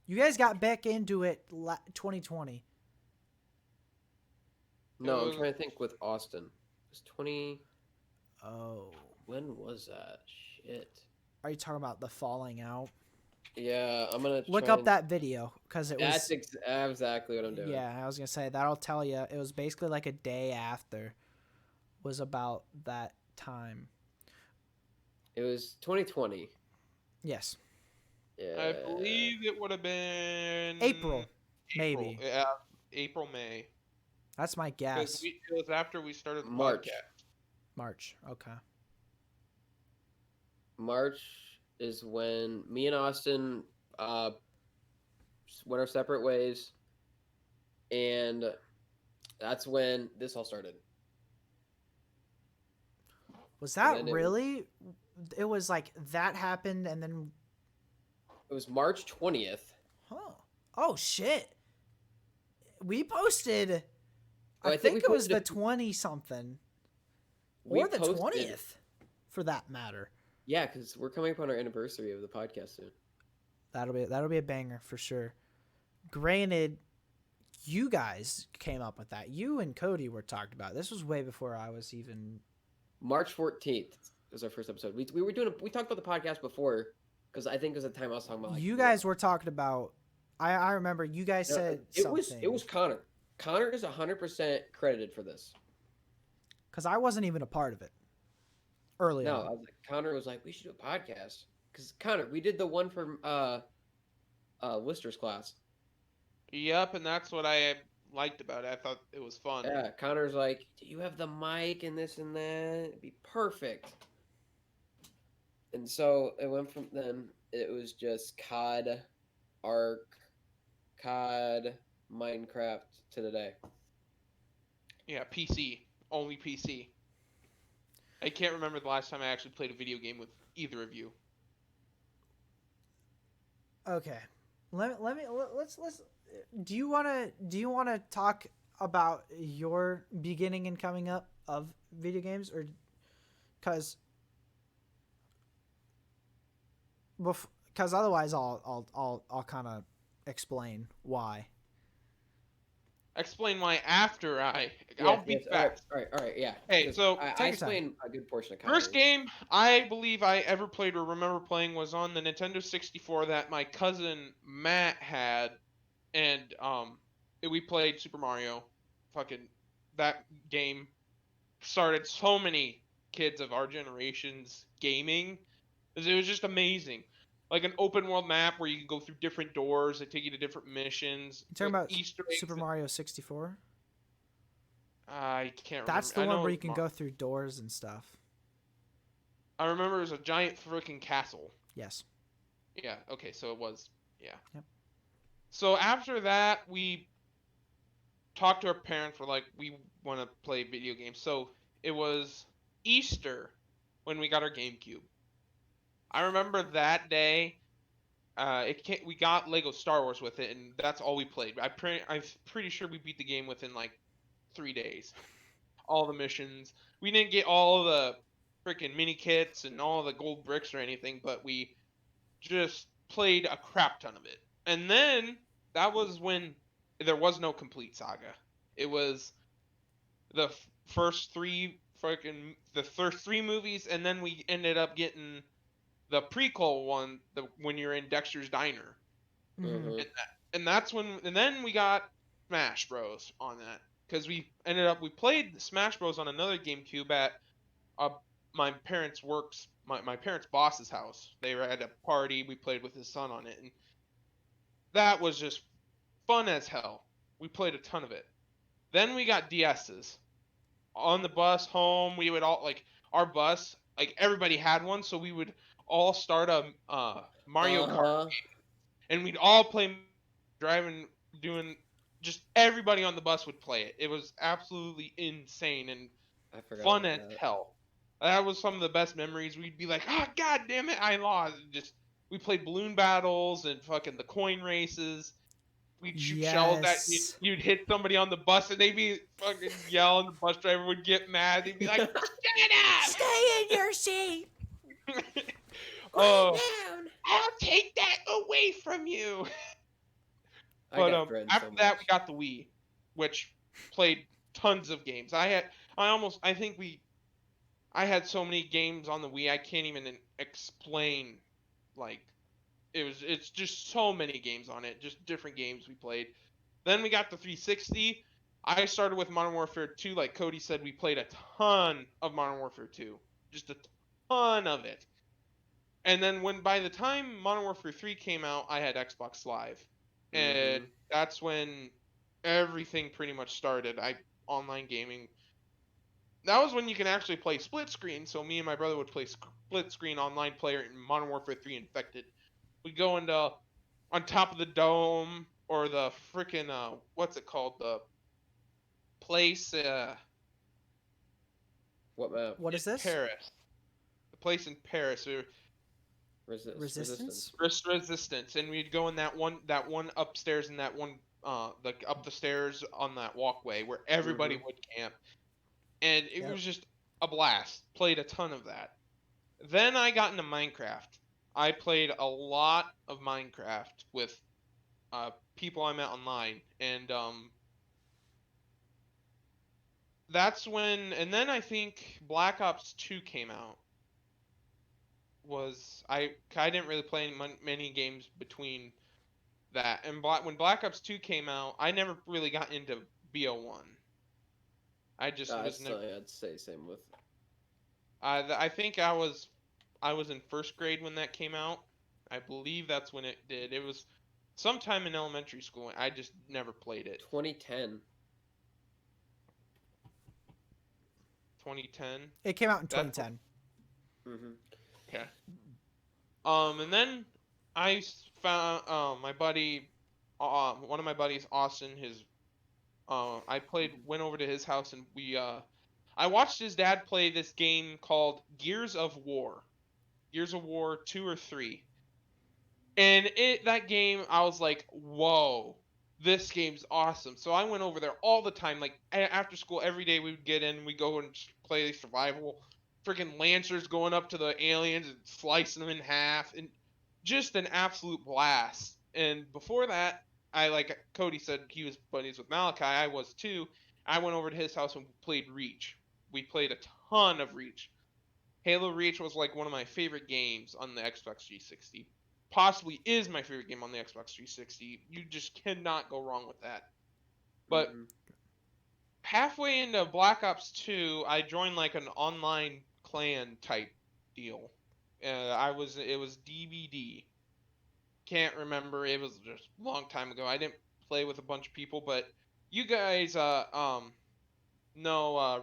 You guys got back into it 2020. No, I'm trying to think with Austin. It was 20... Oh. When was that? Shit. Are you talking about the falling out? Yeah, I'm going to look up that video because it was... That's exactly what I'm doing. Yeah, I was going to say, that'll tell you. It was basically like a day after was about that time. It was 2020. Yes. Yeah. I believe it would have been... April. Maybe. April, May. That's my Because guess. it was after we started the March. podcast. March. Okay. March is when me and Austin went our separate ways, and that's when this all started. Was that then it really? It was like that happened, and then. It was March 20th. Huh. Oh shit. We posted. Oh, I think we it was the posted 20 something, we or the posted- 20th, for that matter. Yeah, because we're coming up on our anniversary of the podcast soon. That'll be a banger for sure. Granted, you guys came up with that. You and Cody were talked about. This was way before I was even. March 14th was our first episode. We talked about the podcast before, because I think it was the time I was talking about. Like, You guys were talking about. I remember you guys said something. It was Connor. Connor is 100% credited for this. Because I wasn't even a part of it. Early No, on. I was like, Connor was like, we should do a podcast. Because Connor, we did the one from Lister's class. Yep, and that's what I liked about it. I thought it was fun. Yeah, Connor's like, do you have the mic and this and that? It'd be perfect. And so it went from then. It was just COD, Ark, COD, Minecraft to today. Yeah, PC. Only PC. I can't remember the last time I actually played a video game with either of you. Okay. Let's do you want to talk about your beginning and coming up of video games, or cuz otherwise I'll kind of explain why. Explain why after I'll be Yes, back. all right, yeah. Hey, 'Cause so I take your explained a good portion of Connor. first game I believe I ever played or remember playing was on the Nintendo 64 that my cousin Matt had, and we played Super Mario. Fucking that game started so many kids of our generation's gaming. It was just amazing. Like an open world map where you can go through different doors that take you to different missions. You talking like about Easter eggs. Super Mario 64? I can't remember. That's the I one know where it you was can go through doors and stuff. I remember it was a giant freaking castle. Yes. Yeah, okay, so it was, yeah. Yep. So after that, we talked to our parents, we're like, we want to play video games. So it was Easter when we got our GameCube. I remember that day, we got Lego Star Wars with it, and that's all we played. I'm pretty sure we beat the game within like 3 days. All the missions. We didn't get all the freaking mini kits and all the gold bricks or anything, but we just played a crap ton of it. And then that was when there was no complete saga. It was the first three movies, and then we ended up getting the prequel one, when you're in Dexter's Diner. Mhm. And that's when, and then we got Smash Bros on that, because we played Smash Bros on another GameCube at my parents' my parents' boss's house. They were at a party. We played with his son on it, and that was just fun as hell. We played a ton of it. Then we got DS's. On the bus home, we would all, like, our bus, like, everybody had one, so we would all start a Mario Kart, and we'd all play, driving, doing, just everybody on the bus would play it. It was absolutely insane and I forgot fun about as that. hell. That was some of the best memories. We'd be like, oh, god damn it, I lost. We played balloon battles and fucking the coin races. We'd shoot shells at you. Yes. You'd hit somebody on the bus, and they'd be fucking yelling. The bus driver would get mad. They'd be like, shut up! Stay in your seat. Oh, Down. I'll take that away from you. I But got friends after so that, much. we got the Wii, which played tons of games. I had so many games on the Wii, I can't even explain. Like, it's just so many games on it, just different games we played. Then we got the 360. I started with Modern Warfare 2. Like Cody said, we played a ton of Modern Warfare 2, just a ton of it. And then by the time Modern Warfare 3 came out, I had Xbox Live, and that's when everything pretty much started. Online gaming. That was when you can actually play split screen. So me and my brother would play split screen online player in Modern Warfare 3 Infected. We'd go into on top of the dome or the freaking what's it called, the place What map? What in is this? Paris. The place in Paris, or Resistance. Resistance? Resistance, and we'd go in that one upstairs in that one like up the stairs on that walkway where everybody Mm-hmm. would camp, and it Yep. was just a blast. Played a ton of that. Then I got into Minecraft. I played a lot of Minecraft with people I met online, and that's when. And then I think Black Ops 2 came out. I didn't really play many games between that and when Black Ops 2 came out. I never really got into BO1. I just I was never. still, yeah, I'd say same with. I think I was in first grade when that came out. I believe that's when it did. It was sometime in elementary school. I just never played it. 2010. 2010. It came out in That's 2010. Mm-hmm. okay. And then found my buddy, one of my buddies, Austin. I went over to his house and I watched his dad play this game called Gears of War 2 or 3. And that game, I was like, whoa, this game's awesome. So I went over there all the time. Like after school, every day we would get in, we go and play survival. Freaking lancers going up to the aliens and slicing them in half, and just an absolute blast. And before that, I like Cody said he was buddies with Malachi. I was too. I went over to his house and played Reach. We played a ton of Reach. Halo Reach was like one of my favorite games on the Xbox 360. Possibly is my favorite game on the Xbox 360. You just cannot go wrong with that. But Mm-hmm. halfway into Black Ops 2, I joined like an online clan type deal. It was DVD. Can't remember. It was just a long time ago. I didn't play with a bunch of people, but you guys know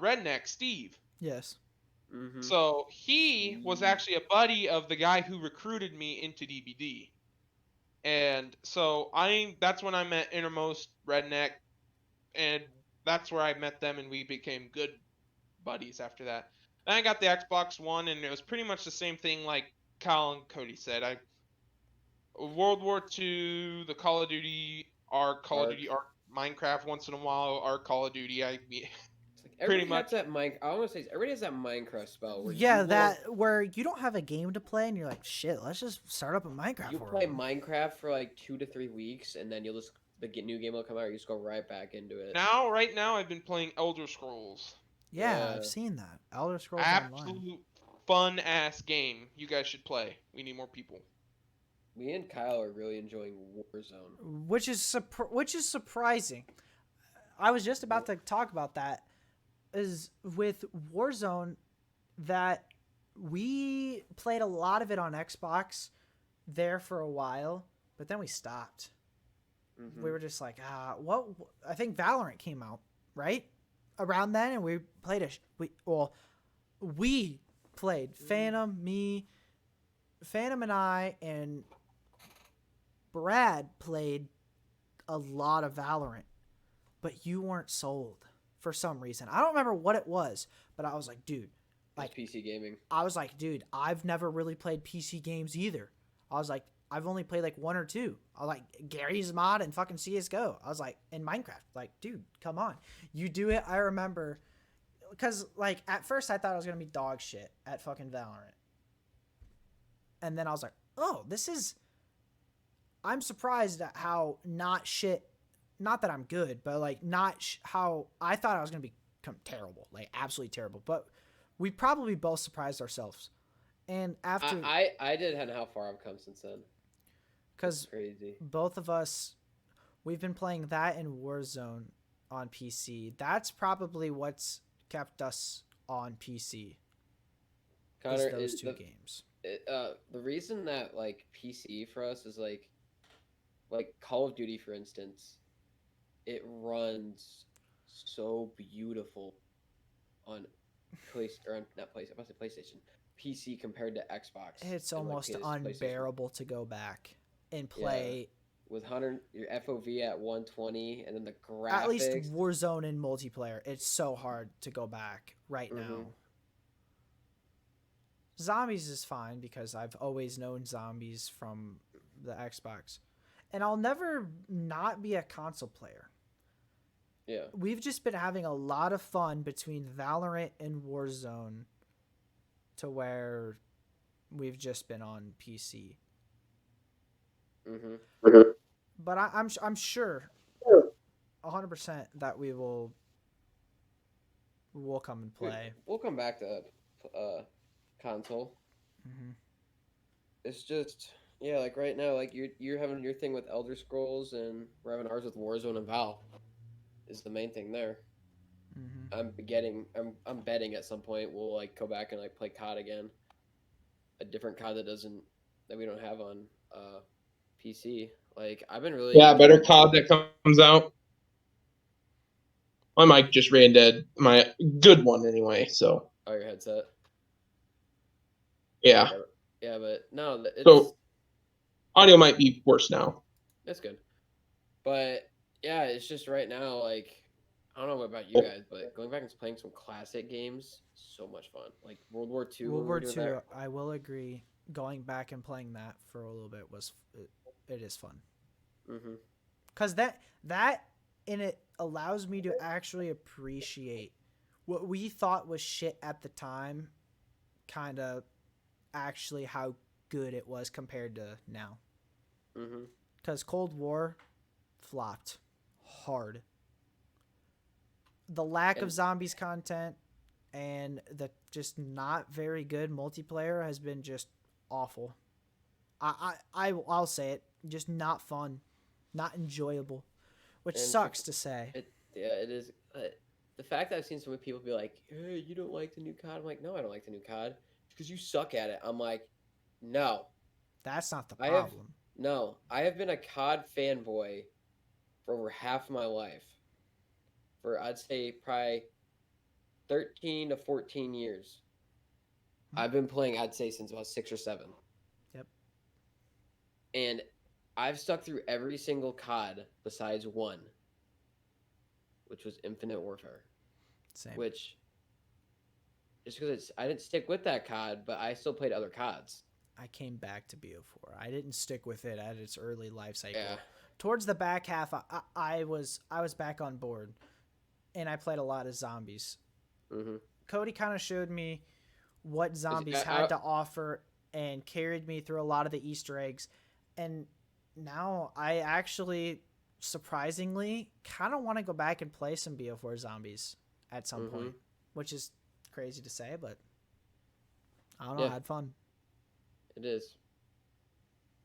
Redneck Steve. Yes. Mm-hmm. So he was actually a buddy of the guy who recruited me into DBD. And so that's when I met Innermost Redneck, and that's where I met them, and we became good buddies after that. Then I got the Xbox One, and it was pretty much the same thing like Kyle and Cody said. World War II, the Call of Duty Arc. Minecraft once in a while, Arc Call of Duty. It's like Pretty everybody much. has that I want to say everybody has that Minecraft spell where Yeah, you that where you don't have a game to play and you're like, shit, let's just start up a Minecraft you world. play Minecraft for like 2 to 3 weeks, and then you'll just new game will come out. You just go right back into it. Right now, I've been playing Elder Scrolls. Yeah, Yeah. I've seen that. Elder Scrolls Online. Absolute fun ass game. You guys should play. We need more people. Me and Kyle are really enjoying Warzone. Which is surprising. I was just about to talk about that. Is with Warzone that we played a lot of it on Xbox there for a while, but then we stopped. Mm-hmm. We were just like, what? I think Valorant came out right around then, and we played we played Phantom, Phantom, and I, and Brad played a lot of Valorant, but you weren't sold for some reason. I don't remember what it was, but I was like, dude, like PC gaming. I was like, dude, I've never really played PC games either. I was like, I've only played like one or two. I was like Gary's Mod and fucking CS:GO. I was like, in Minecraft. Like, dude, come on. You do it. I remember, because like at first I thought I was gonna be dog shit at fucking Valorant, and then I was like, oh, this is. I'm surprised at how not shit. Not that I'm good, but like not how I thought I was gonna become terrible, like absolutely terrible. But we probably both surprised ourselves. And after I did and how far I've come since then. because Crazy. both of us, we've been playing that in Warzone on PC. That's probably what's kept us on PC. Connor, Is those two games. The reason that like PC for us is like like Call of Duty, for instance, it runs so beautiful on or on, not place. I must say PlayStation, PC compared to Xbox It's and like almost PlayStation. unbearable to go back and Yeah, play with 100 your FOV at 120, and then the at least graphics. Warzone in multiplayer. It's so hard to go back right Hmm. now. Zombies is fine because I've always known zombies from the Xbox. And I'll never not be a console player. Yeah. We've just been having a lot of fun between Valorant and Warzone to where we've just been on PC. Hmm. But I'm sure 100% that we'll come and play. We'll come back to console. Mm-hmm. It's just yeah, like right now, like you're having your thing with Elder Scrolls, and we're having ours with Warzone and Val. Is the main thing there. Mm-hmm. I'm betting at some point we'll like go back and like play COD again, a different COD that we don't have on PC. Like I've been really Yeah, better enjoying. COD that comes out. My mic just ran dead. My good one anyway. So Oh, your headset. yeah. Yeah, but no, So audio might be worse now. it's good. But yeah, it's just right now like I don't know about you guys, but going back and playing some classic games, so much fun. Like World War II World when we were War doing II, that. I will agree. Going back and playing that for a little bit it is fun. Hmm. Cause that and it allows me to actually appreciate what we thought was shit at the time, kind of actually how good it was compared to now. Hmm. Cause Cold War flopped hard. The lack of And zombies content and the just not very good multiplayer has been just awful. I'll say it, just not fun, not enjoyable, which and for sucks to say. it, yeah, it is. The fact that I've seen so many people be like, "Hey, you don't like the new COD?" I'm like, "No, I don't like the new COD because you suck at it." I'm like, "No, That's not the I have problem. no. I have been a COD fanboy for over half my life. For I'd say probably 13 to 14 years. Hmm? I've been playing. I'd say since about 6 or 7, Yep, and I've stuck through every single COD besides one, which was Infinite Warfare. same. Which just because I didn't stick with that COD, but I still played other CODs. I came back to BO4. I didn't stick with it at its early life Yeah. cycle. Towards the back half, I was back on board, and I played a lot of zombies. Mm-hmm. Cody kind of showed me what Cause zombies had to offer and carried me through a lot of the Easter eggs. And now I actually, surprisingly, kind of want to go back and play some BO4 zombies at some mm-hmm. point, which is crazy to say, but I don't know. I Yeah, had fun. it is.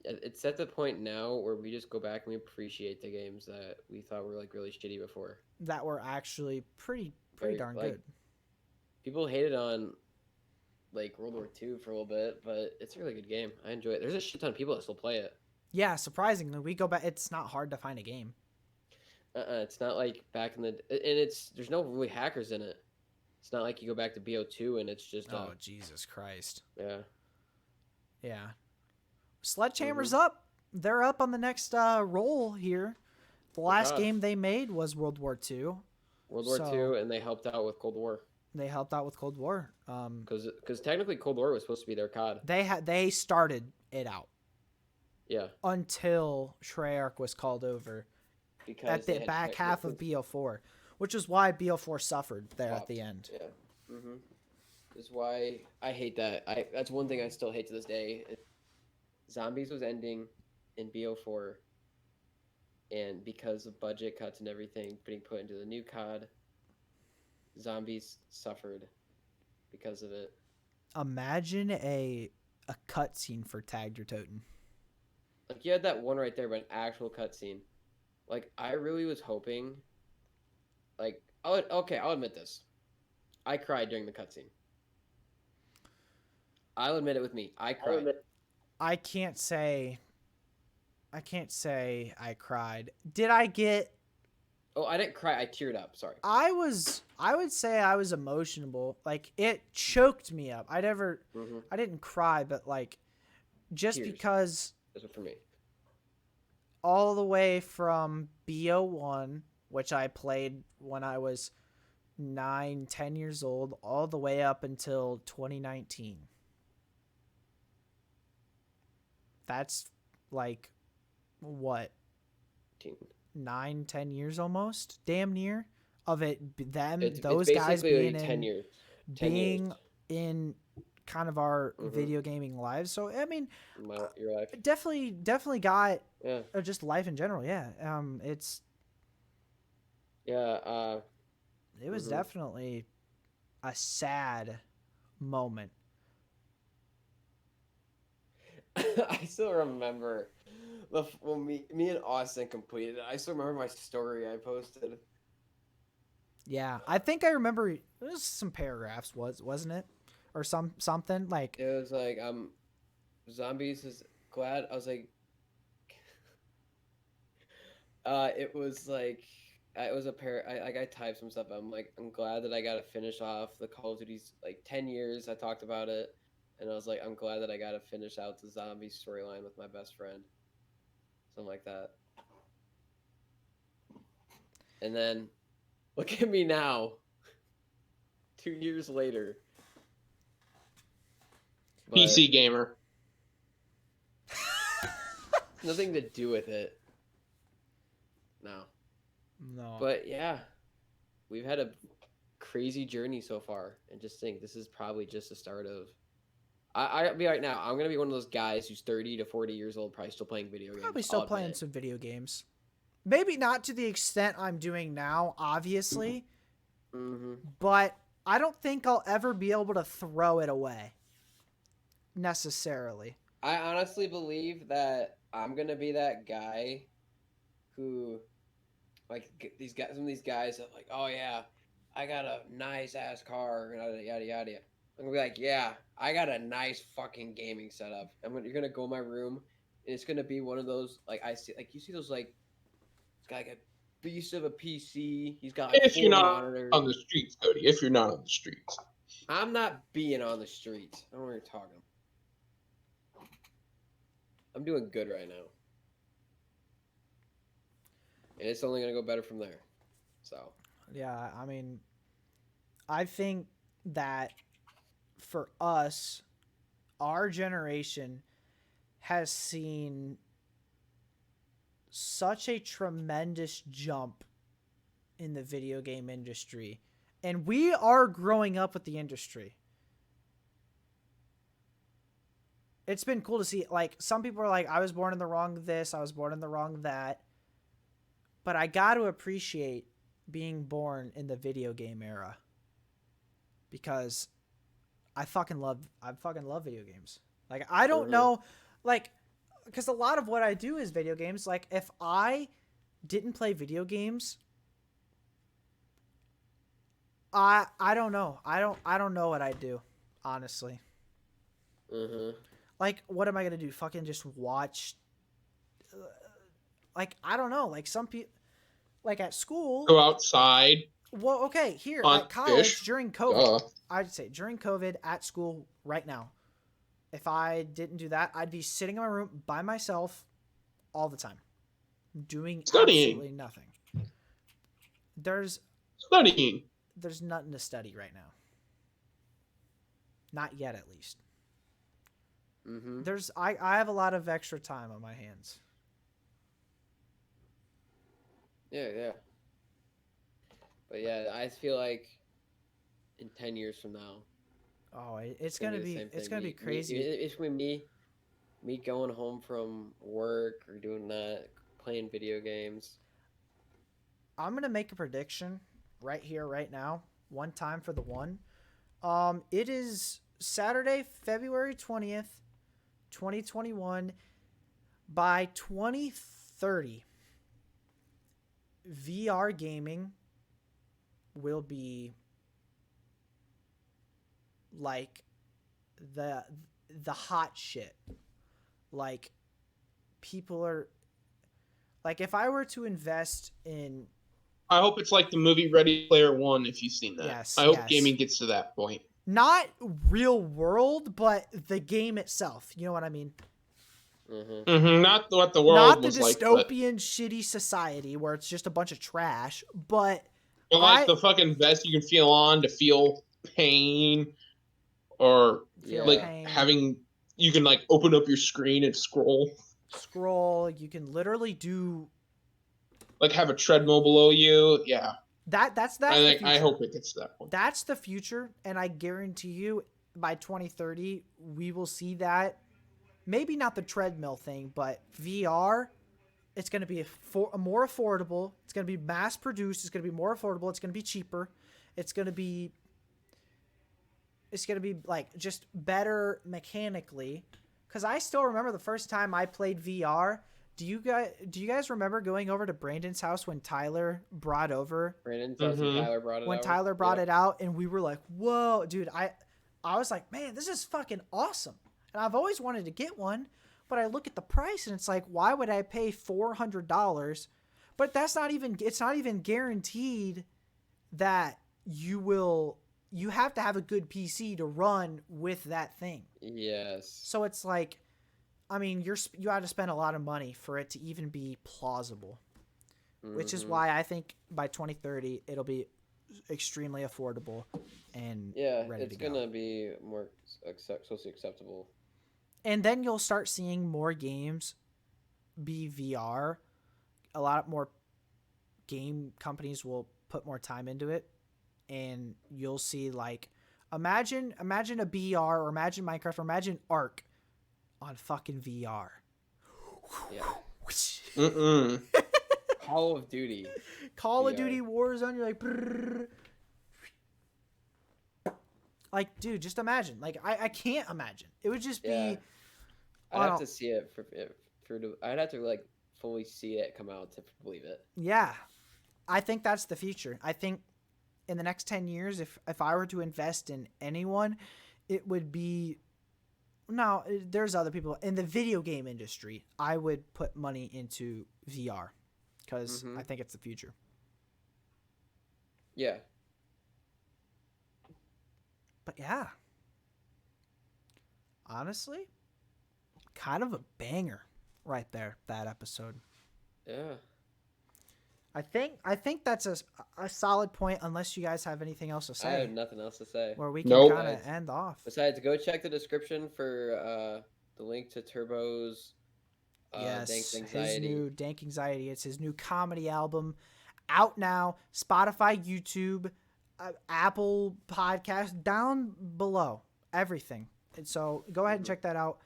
It's at the point now where we just go back and we appreciate the games that we thought were like really shitty before. That were actually pretty Very darn like good. people hated on like World War II for a little bit, but it's a really good game. I enjoy it. There's a shit ton of people that still play it. Yeah, surprisingly, we go back. It's not hard to find a game. It's not like back in the and it's there's no really hackers in it. It's not like you go back to BO2 and it's just Oh, Jesus Christ. yeah. Yeah. Mm-hmm. Sledgehammer's up. They're up on the next roll here. The For last COD, game they made was World War II. World War So II, and they helped out with Cold War they helped out with Cold War. because technically Cold War was supposed to be their COD. They started it out Yeah, until Treyarch was called over at because the they had back half of BO4, which is why BO4 suffered there at the end. Yeah. Mm-hmm. Is why I hate that. That's one thing I still hate to this day. Zombies was ending in BO4, and because of budget cuts and everything being put into the new COD, Zombies suffered because of it. Imagine a cutscene for Tagged Your Toten. Like you had that one right there, but an actual cutscene. Like I really was hoping. Like I'll admit this. I cried during the cutscene. I'll admit it with me. I cried. I can't say I can't say I cried. Did I get? Oh, I didn't cry. I teared up. Sorry. I would say I was emotional. Like it choked me up. Mm-hmm. I didn't cry, but like just Tears. because That's what for me. all the way from BO1, which I played when I was 10 years old, all the way up until 2019. That's like what, 9, 10 years almost, damn near, of it. It's Those guys basically being like 10 years. 10 years. being in kind of our Mhm. video gaming lives. So I mean, Your life. definitely got Yeah. just life in general. Yeah. It's Yeah. it was Mhm. definitely a sad moment. I still remember when me and Austin completed it. I still remember my story I posted. Yeah, I think I remember it was some paragraphs, wasn't it, or something like. It was like zombies is glad. I was like, it was like it was a pair. I typed some stuff. I'm like, I'm glad that I got to finish off the Call of Duty's like 10 years. I talked about it, and I was like, I'm glad that I got to finish out the zombie storyline with my best friend, something like that. And then look at me now, 2 years later. But PC gamer. nothing to do with it. No. No. But yeah, we've had a crazy journey so far, and just think this is probably just the start of. I'll be right now. I'm gonna be one of those guys who's 30 to 40 years old, probably still playing video games. Probably still I'll admit playing it. some video games. Maybe not to the extent I'm doing now, obviously, Mm-hmm. but I don't think I'll ever be able to throw it away necessarily. I honestly believe that I'm gonna be that guy who, like, these guys, some of these guys that like, oh yeah, I got a nice ass car, yada yada yada. I'm gonna be like, yeah, I got a nice fucking gaming setup. You're gonna go in my room, and it's gonna be one of those like I see, like you see those like, it's got like a beast of a PC. He's got like If you're four not monitors. on the streets, Cody. If you're not on the streets. I'm not being on the streets. I don't know what you're talking about. I'm doing good right now. And it's only gonna go better from there. So Yeah, I mean, I think that for us, our generation has seen such a tremendous jump in the video game industry. And we are growing up with the industry. It's been cool to see. Like, some people are like, I was born in the wrong this, I was born in the wrong that. But I got to appreciate being born in the video game era. Because I fucking love video games. Like, I don't know, like, because a lot of what I do is video games. Like, if I didn't play video games, I don't know. I don't know what I'd do, honestly. Like, what am I gonna do? Fucking just watch? Like, I don't know. Like, some people, like at school. Go outside. Well, okay, here Hunt at college fish. during COVID, I'd say during COVID at school right now, if I didn't do that, I'd be sitting in my room by myself all the time, doing Studying. absolutely nothing. There's Studying. nothing to study right now. Not yet, at least. I have a lot of extra time on my hands. Yeah. But yeah, I feel like in 10 years from now, Oh, it's gonna be crazy. It's gonna be me going home from work or doing that, playing video games. I'm gonna make a prediction right here, right now. One time for the one. It is Saturday, February 20th, 2021. By 2030, VR gaming will be like the hot shit. Like, people are Like if I were to invest in I hope it's like the movie Ready Player One, if you've seen that. Yes, I hope yes. gaming gets to that point. not real world, but the game itself. You know what I mean? Not what the world Not the was like, dystopian, shitty society where it's just a bunch of trash, but but like the fucking vest you can feel on to feel pain, or feel like pain, having you can like open up your screen and scroll, scroll. You can literally do like have a treadmill below you. Yeah, that's I the think I future. hope it gets to that point. That's the future, and I guarantee you by 2030 we will see that. Maybe not the treadmill thing, but VR. It's going to be more affordable. It's going to be mass produced. It's going to be more affordable. It's going to be cheaper. It's going to be like just better mechanically. Because I still remember the first time I played VR. Do you guys remember going over to Brandon's house when Tyler brought over? Brandon's house and Tyler brought it When out. Tyler brought it out, and we were like, "Whoa, dude!" I was like, "Man, this is fucking awesome." And I've always wanted to get one, but I look at the price and it's like, why would I pay $400? But it's not even guaranteed that you have to have a good PC to run with that thing. Yes. So it's like, I mean, you have to spend a lot of money for it to even be plausible, which is why I think by 2030 it'll be extremely affordable and ready to go. It's gonna be more socially acceptable. And then you'll start seeing more games be VR. A lot more game companies will put more time into it, and you'll see like imagine a BR or imagine Minecraft or imagine Ark on fucking VR. Yeah. Call of Duty. Call of Duty Warzone. You're like, brrr. Like, dude, just imagine. Like, I can't imagine. It would just be. I'd have to see it I'd have to like fully see it come out to believe it. Yeah, I think that's the future. I think in the next 10 years, if I were to invest in anyone, it would be. No, there's other people in the video game industry. I would put money into VR because I think it's the future. Yeah. But yeah, honestly, kind of a banger right there, that episode. Yeah. I think that's a solid point, unless you guys have anything else to say. I have nothing else to say. Where we can kind of end off. Besides, go check the description for the link to Turbo's yes, Dank Anxiety. His new Dank Anxiety. It's his new comedy album, out now. Spotify, YouTube, Apple Podcast, down below, everything. And so go ahead and check that out.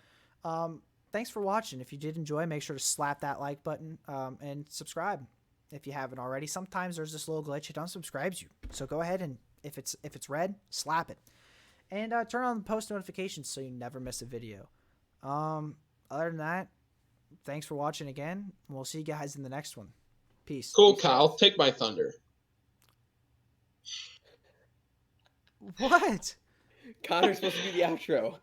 Thanks for watching. If you did enjoy, make sure to slap that like button and subscribe if you haven't already. Sometimes there's this little glitch, it unsubscribes you. So go ahead and if it's red, slap it. And turn on the post notifications so you never miss a video. Other than that, thanks for watching again. We'll see you guys in the next one. Peace. Cool, Kyle. Take my thunder. What? Connor's supposed to be the outro.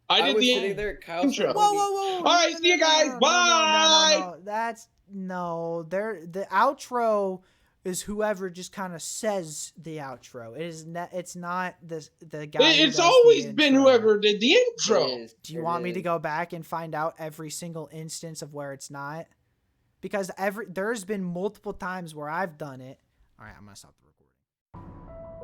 I did was the sitting there. Kyle's intro. Whoa. All right, see you guys. Bye. No. The outro is whoever just kind of says the outro. It's not the guy. It's always been whoever did the intro. Do you want me to go back and find out every single instance of where it's not? Because there's been multiple times where I've done it. All right, I'm gonna stop the recording.